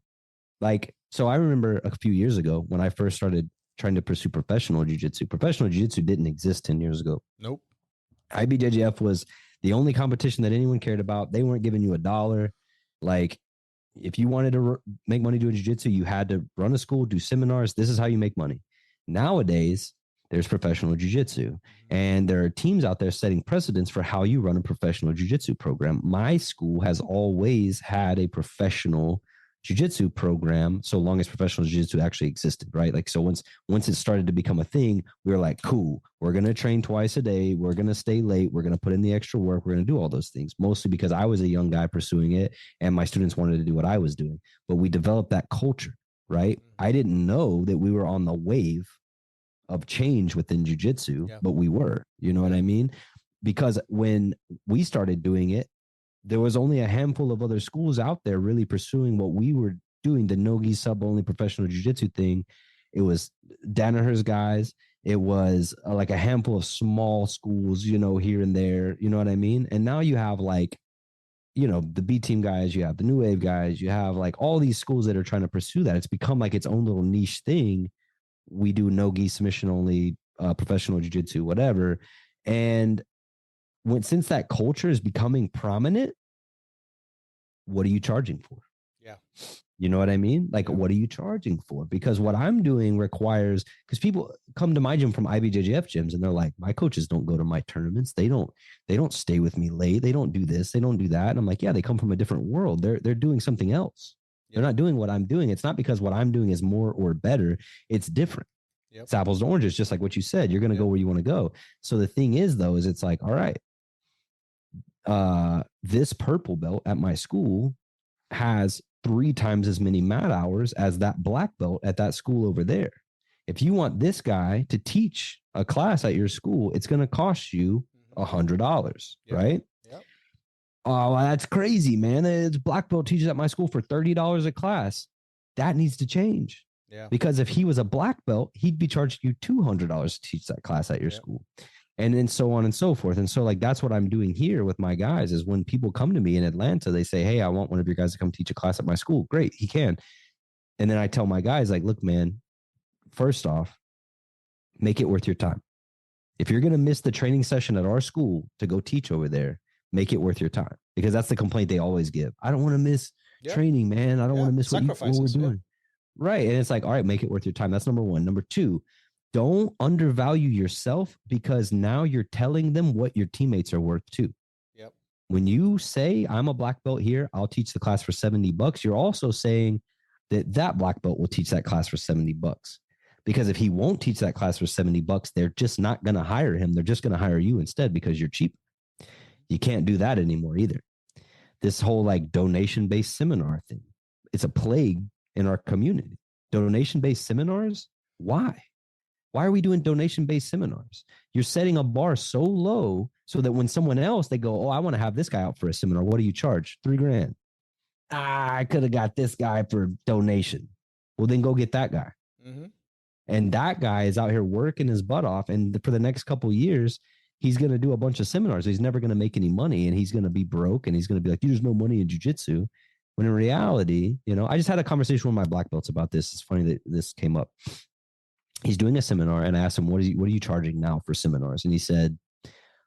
so I remember a few years ago when I first started trying to pursue professional jiu-jitsu. Professional jiu-jitsu didn't exist 10 years ago. Nope. IBJJF was the only competition that anyone cared about. They weren't giving you $1. If you wanted to make money doing jiu-jitsu, you had to run a school, do seminars. This is how you make money. Nowadays, there's professional jiu-jitsu, and there are teams out there setting precedents for how you run a professional jiu-jitsu program. My school has always had a professional jiu-jitsu program so long as professional jiu-jitsu actually existed, right? So once it started to become a thing, we were like, cool, we're going to train twice a day. We're going to stay late. We're going to put in the extra work. We're going to do all those things, mostly because I was a young guy pursuing it and my students wanted to do what I was doing. But we developed that culture, right? I didn't know that we were on the wave of change within jiu-jitsu, but we were, you know what I mean? Because when we started doing it, there was only a handful of other schools out there really pursuing what we were doing, the no-gi sub-only professional jiu-jitsu thing. It was Danaher's guys. It was like a handful of small schools, you know, here and there, you know what I mean? And now you have like, you know, the B team guys, you have the new wave guys, you have like all these schools that are trying to pursue that. It's become like its own little niche thing. We do no-gi submission only, professional jiu-jitsu, whatever. And since that culture is becoming prominent, what are you charging for? Yeah. You know what I mean? Like, what are you charging for? Because what I'm doing requires, because people come to my gym from IBJJF gyms and they're like, my coaches don't go to my tournaments. They don't stay with me late. They don't do this. They don't do that. And I'm like, yeah, they come from a different world. They're doing something else. Yep. They're not doing what I'm doing. It's not because what I'm doing is more or better. It's different. Yep. It's apples to oranges, just like what you said. You're going to go where you want to go. So the thing is, though, is it's like, all right, this purple belt at my school has 3 times as many mat hours as that black belt at that school over there. If you want this guy to teach a class at your school, it's going to cost you $100, right? Yep. Oh, that's crazy, man. It's black belt teaches at my school for $30 a class. That needs to change. Yeah. Because if he was a black belt, he'd be charging you $200 to teach that class at your school. And then so on and so forth. And so like, that's what I'm doing here with my guys is when people come to me in Atlanta, they say, hey, I want one of your guys to come teach a class at my school. Great. He can. And then I tell my guys like, look, man, first off, make it worth your time. If you're going to miss the training session at our school to go teach over there, make it worth your time, because that's the complaint they always give. I don't want to miss training, man. I don't want to miss what we're doing. Right. And it's like, all right, make it worth your time. That's number one. Number two, don't undervalue yourself, because now you're telling them what your teammates are worth too. Yep. When you say I'm a black belt here, I'll teach the class for $70, you're also saying that black belt will teach that class for $70. Because if he won't teach that class for $70, they're just not going to hire him. They're just going to hire you instead because you're cheap. You can't do that anymore either. This whole like donation-based seminar thing, it's a plague in our community. Donation-based seminars? Why? Why are we doing donation-based seminars? You're setting a bar so low so that when someone else, they go, oh, I want to have this guy out for a seminar. What do you charge? $3,000. I could have got this guy for donation. Well, then go get that guy. Mm-hmm. And that guy is out here working his butt off. And for the next couple of years, he's going to do a bunch of seminars. He's never going to make any money, and he's going to be broke, and he's going to be like, there's no money in jiu-jitsu. When in reality, you know, I just had a conversation with my black belts about this. It's funny that this came up. He's doing a seminar, and I asked him, what are you charging now for seminars? And he said,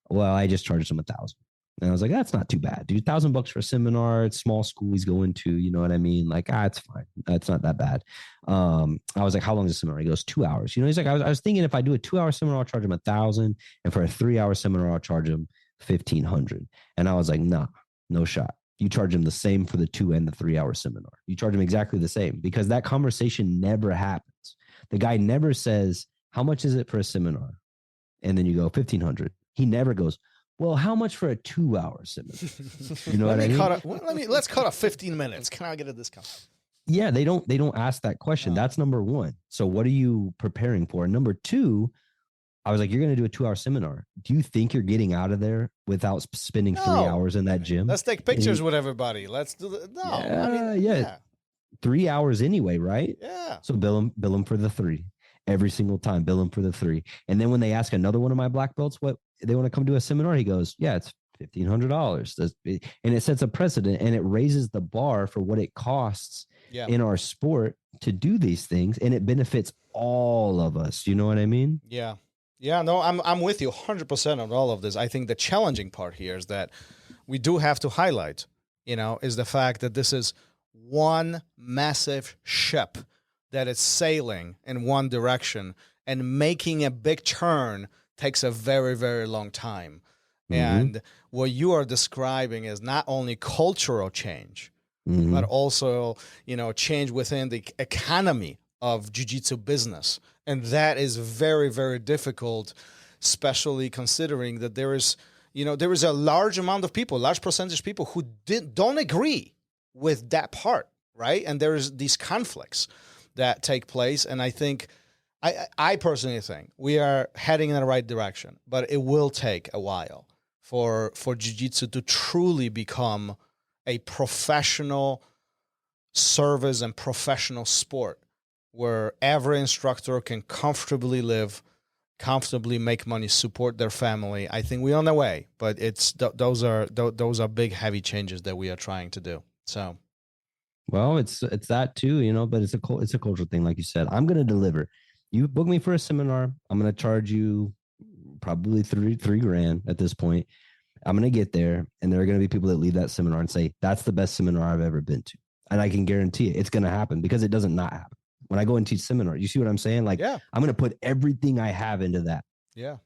well, I just charged him $1,000. And I was like, that's not too bad, dude. $1,000 for a seminar. It's small school he's going to, you know what I mean? Like, it's fine. It's not that bad. I was like, how long is the seminar? He goes, 2 hours. You know, he's like, I was thinking if I do a 2-hour seminar, I'll charge him $1,000. And for a 3-hour seminar, I'll charge him $1,500. And I was like, nah, no shot. You charge him the same for the 2 and the 3-hour seminar. You charge him exactly the same, because that conversation never happens. The guy never says, how much is it for a seminar? And then you go, $1,500. He never goes, well, how much for a 2-hour seminar? You know what I mean? Let's cut off 15 minutes. Can I get a discount? Yeah, they don't ask that question. That's number one. So what are you preparing for? And number two, I was like, you're going to do a 2-hour seminar. Do you think you're getting out of there without spending 3 hours in that gym? Let's take pictures with everybody. Let's do the, no. Yeah. 3 hours anyway, right? Yeah. So bill them for the 3 every single time. Bill them for the 3. And then when they ask another one of my black belts what they want to come to a seminar, he goes, yeah, it's $1,500. And it sets a precedent, and it raises the bar for what it costs in our sport to do these things, and it benefits all of us. You know what I mean? Yeah. Yeah, no, I'm with you 100% on all of this. I think the challenging part here is that we do have to highlight, you know, is the fact that this is one massive ship that is sailing in one direction, and making a big turn takes a very, very long time. Mm-hmm. And what you are describing is not only cultural change, but also, you know, change within the economy of jiu-jitsu business. And that is very, very difficult, especially considering that there is a large amount of people, large percentage of people who don't agree with that part, right? And there's these conflicts that take place. And I think, I personally think we are heading in the right direction, but it will take a while for jiu-jitsu to truly become a professional service and professional sport where every instructor can comfortably live, comfortably make money, support their family. I think we're on the way, but those are big, heavy changes that we are trying to do. So, well, it's that too, you know, but it's a cultural thing, like you said. I'm gonna deliver. You book me for a seminar, I'm gonna charge you probably three grand at this point. I'm gonna get there, and there are gonna be people that leave that seminar and say that's the best seminar I've ever been to, and I can guarantee it's gonna happen because it doesn't not happen. When I go and teach seminars, you see what I'm saying? Like, yeah. I'm gonna put everything I have into that. Yeah,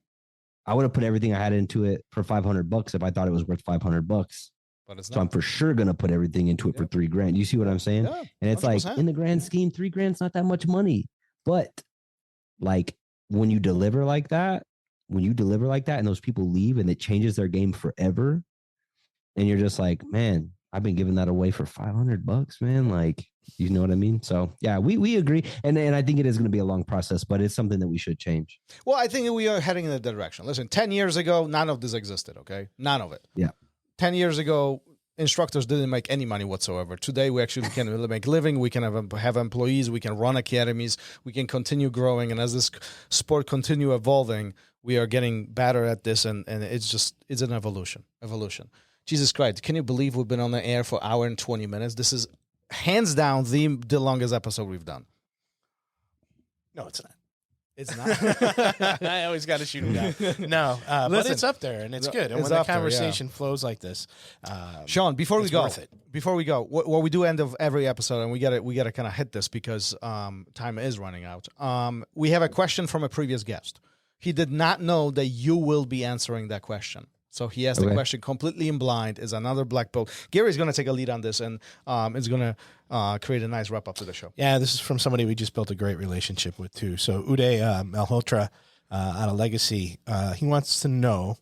I would have put everything I had into it for $500 if I thought it was worth $500. but it's not. So I'm for sure gonna put everything into it for $3 grand. You see what I'm saying? Yeah, and it's 100%. like in the grand scheme, $3 grand's not that much money. But like when you deliver like that, and those people leave and it changes their game forever, and you're just like, man, I've been giving that away for $500, man. Like, you know what I mean? So yeah, we agree. And I think it is going to be a long process, but it's something that we should change. Well, I think we are heading in that direction. Listen, 10 years ago, none of this existed, okay? None of it. Yeah. 10 years ago, instructors didn't make any money whatsoever. Today, we actually can make a living. We can have employees. We can run academies. We can continue growing. And as this sport continue evolving, we are getting better at this. And it's an evolution. Jesus Christ, can you believe we've been on the air for an hour and 20 minutes? This is hands down the longest episode we've done. No, it's not. It's not. I always got to shoot him down. No, but Listen, it's up there, and it's good. And it's when the up there, conversation flows like this, Sean, before we it's go, worth it. what we do end of every episode, and we got to kind of hit this because time is running out. We have a question from a previous guest. He did not know that you will be answering that question. So he asked the question completely in blind. Is another black belt. Gary's going to take a lead on this, and it's going to create a nice wrap up to the show. Yeah, this is from somebody we just built a great relationship with too. So Uday Malhotra out of Legacy, he wants to know,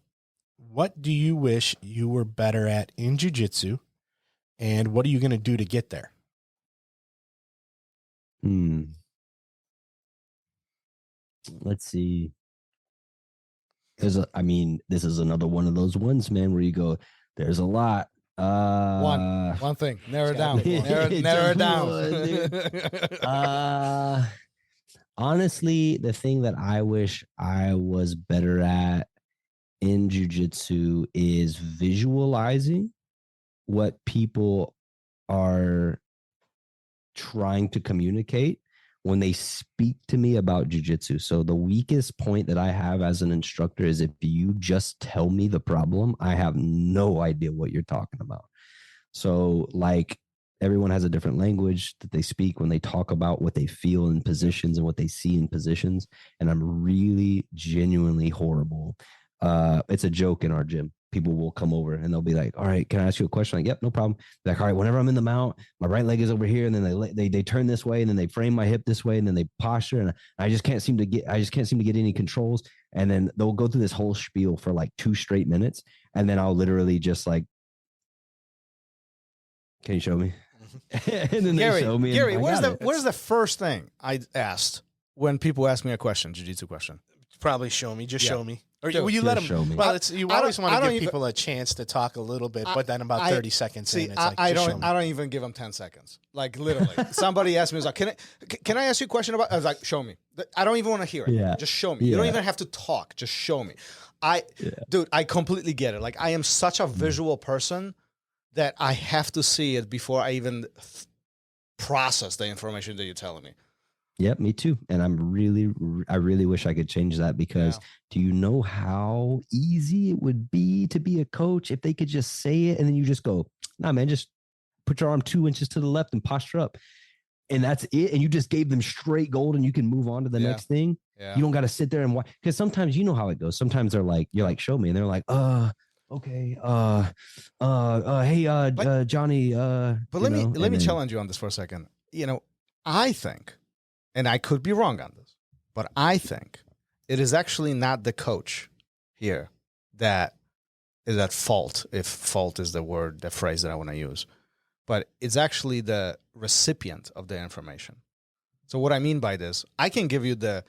what do you wish you were better at in jiu-jitsu, and what are you going to do to get there? Let's see. This is another one of those ones, man, where you go, there's a lot. One thing. Narrow it down. Narrow it down. Honestly, the thing that I wish I was better at in jiu-jitsu is visualizing what people are trying to communicate when they speak to me about jiu-jitsu. So the weakest point that I have as an instructor is if you just tell me the problem, I have no idea what you're talking about. So like everyone has a different language that they speak when they talk about what they feel in positions and what they see in positions. And I'm really genuinely horrible. It's a joke in our gym. People will come over and they'll be like, all right, can I ask you a question? Like, yep, no problem. Like, all right, whenever I'm in the mount, my right leg is over here, and then they turn this way, and then they frame my hip this way, and then they posture, and I just can't seem to get any controls. And then they'll go through this whole spiel for like 2 straight minutes, and then I'll literally just like, can you show me? And then Gary, they show me. Gary, where's the first thing I asked when people ask me a question, jiu-jitsu question? Probably show me. Just show me. Or Dude, will you let them? show me. Well, you always want to give even, people a chance to talk a little bit, but then about 30 seconds in, it's like, I just show me. don't even give them 10 seconds. Like literally, somebody asked me, was like, can I ask you a question about? I was like, show me. I don't even want to hear it. Yeah. Just show me. You don't even have to talk. Just show me. Dude, I completely get it. Like I am such a visual person that I have to see it before I even process the information that you're telling me. Yep, me too. And I really wish I could change that because do you know how easy it would be to be a coach if they could just say it and then you just go, nah, man, just put your arm 2 inches to the left and posture up. And that's it. And you just gave them straight gold and you can move on to the next thing. Yeah. You don't got to sit there and watch. Because sometimes you know how it goes. Sometimes they're like, you're like, show me. And they're like, okay. Hey, Johnny. But let me challenge you on this for a second. You know, I think, and I could be wrong on this, but I think it is actually not the coach here that is at fault, if fault is the phrase that I want to use. But it's actually the recipient of the information. So what I mean by this, I can give you the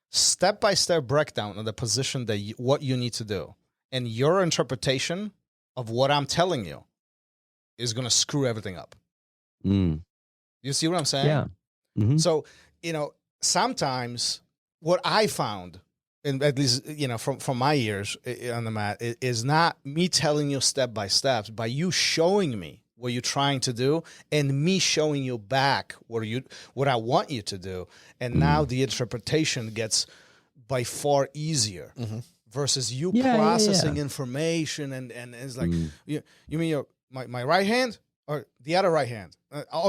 step-by-step breakdown of the position what you need to do. and your interpretation of what I'm telling you is going to screw everything up. Mm. You see what I'm saying? Yeah. Mm-hmm. So, sometimes what I found, and at least, from my years on the mat, is not me telling you step by steps, but you showing me what you're trying to do and me showing you back what I want you to do. And now the interpretation gets by far easier versus you processing information. And it's like, you mean my right hand or the other right hand?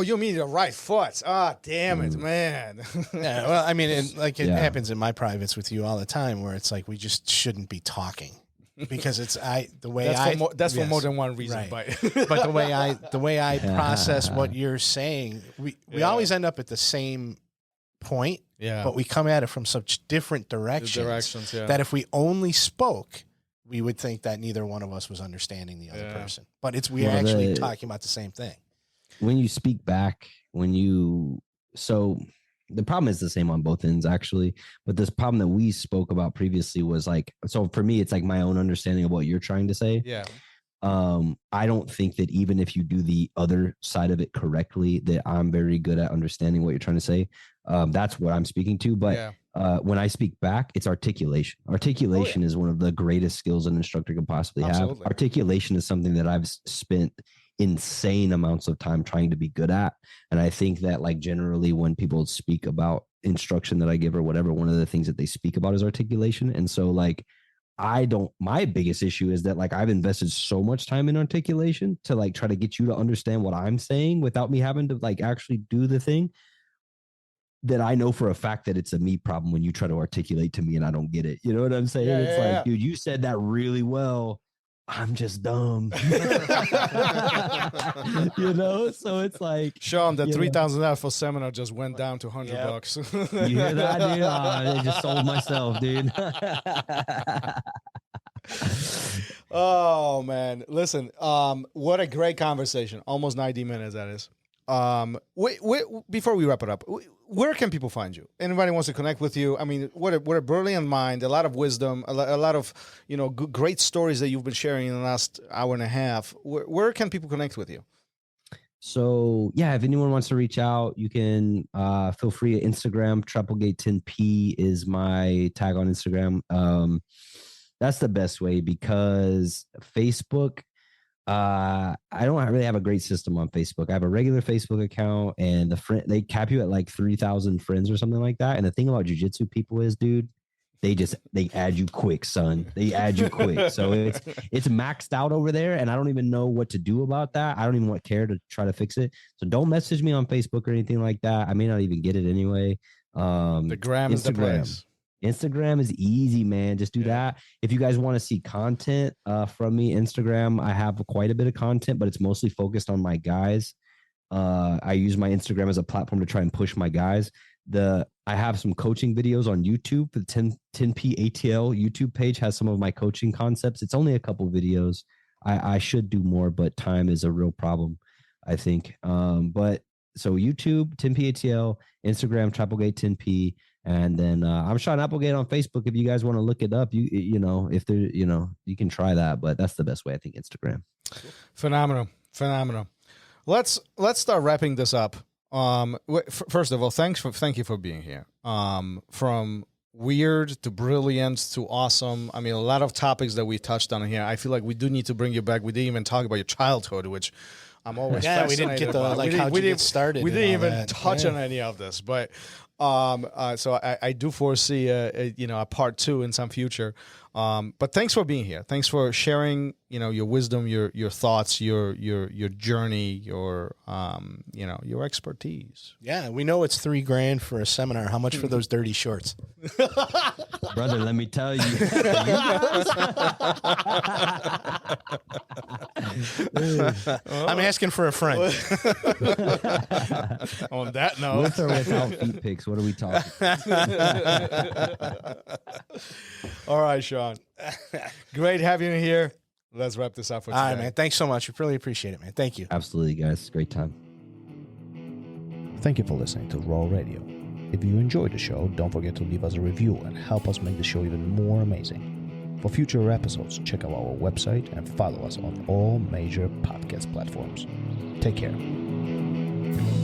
You mean the right foot? Damn it, man. Yeah, well, I mean, it happens in my privates with you all the time where it's like we just shouldn't be talking. Because that's for more than one reason, right. But the way I process what you're saying, we always end up at the same point, but we come at it from such different directions that if we only spoke, we would think that neither one of us was understanding the other person. But we're actually talking about the same thing. When you speak back, the problem is the same on both ends, actually. But this problem that we spoke about previously was like, so for me, it's like my own understanding of what you're trying to say. Yeah. I don't think that even if you do the other side of it correctly, that I'm very good at understanding what you're trying to say. That's what I'm speaking to. But when I speak back, it's articulation. Articulation is one of the greatest skills an instructor could possibly have. Articulation is something that I've spent insane amounts of time trying to be good at. And I think that like generally when people speak about instruction that I give or whatever, one of the things that they speak about is articulation. And so like, my biggest issue is that like I've invested so much time in articulation to like try to get you to understand what I'm saying without me having to like actually do the thing, that I know for a fact that it's a me problem when you try to articulate to me and I don't get it. You know what I'm saying? It's like, dude, you said that really well. I'm just dumb. So it's like, Sean, the $3,000 for seminar just went down to $100. You hear that, dude? I just sold myself, dude. Oh man, listen, what a great conversation. Almost 90 minutes, that is. Before we wrap it up, where can people find you? Anybody wants to connect with you? I mean, what a brilliant mind, a lot of wisdom, a lot of great stories that you've been sharing in the last hour and a half. Where can people connect with you? So if anyone wants to reach out, you can feel free at Instagram. Applegate10p is my tag on Instagram. That's the best way, because Facebook, I don't really have a great system on Facebook. I have a regular Facebook account, and they cap you at like 3,000 friends or something like that. And the thing about jiu-jitsu people is, dude, they add you quick, son. They add you quick. So it's maxed out over there, and I don't even know what to do about that. I don't even care to try to fix it. So don't message me on Facebook or anything like that. I may not even get it anyway. The gram is the place. Instagram is easy, man. Just do that. If you guys want to see content from me, Instagram, I have quite a bit of content, but it's mostly focused on my guys. I use my Instagram as a platform to try and push my guys. I have some coaching videos on YouTube. The 10P ATL YouTube page has some of my coaching concepts. It's only a couple videos. I should do more, but time is a real problem, I think. But so YouTube, 10P ATL, Instagram, Applegate 10P. And then I'm Sean Applegate on Facebook. If you guys want to look it up, if there, you can try that. But that's the best way, I think, Instagram. Phenomenal. Let's start wrapping this up. First of all, thank you for being here. From weird to brilliant to awesome. I mean, a lot of topics that we touched on here. I feel like we do need to bring you back. We didn't even talk about your childhood, which I'm always fascinated. We didn't get how'd you get started. We didn't even touch on any of this, but. So I do foresee a part 2 in some future. But thanks for being here. Thanks for sharing, your wisdom, your thoughts, your journey, your expertise. Yeah, we know it's $3,000 for a seminar. How much for those dirty shorts? Brother, let me tell you. I'm asking for a friend. On that note, with or without feet pics, what are we talking? All right, Sean. Great having you here. Let's wrap this up for today. All right, man. Thanks so much. We really appreciate it, man. Thank you. Absolutely, guys. Great time. Thank you for listening to RŌL Radio. If you enjoyed the show, don't forget to leave us a review and help us make the show even more amazing. For future episodes, check out our website and follow us on all major podcast platforms. Take care.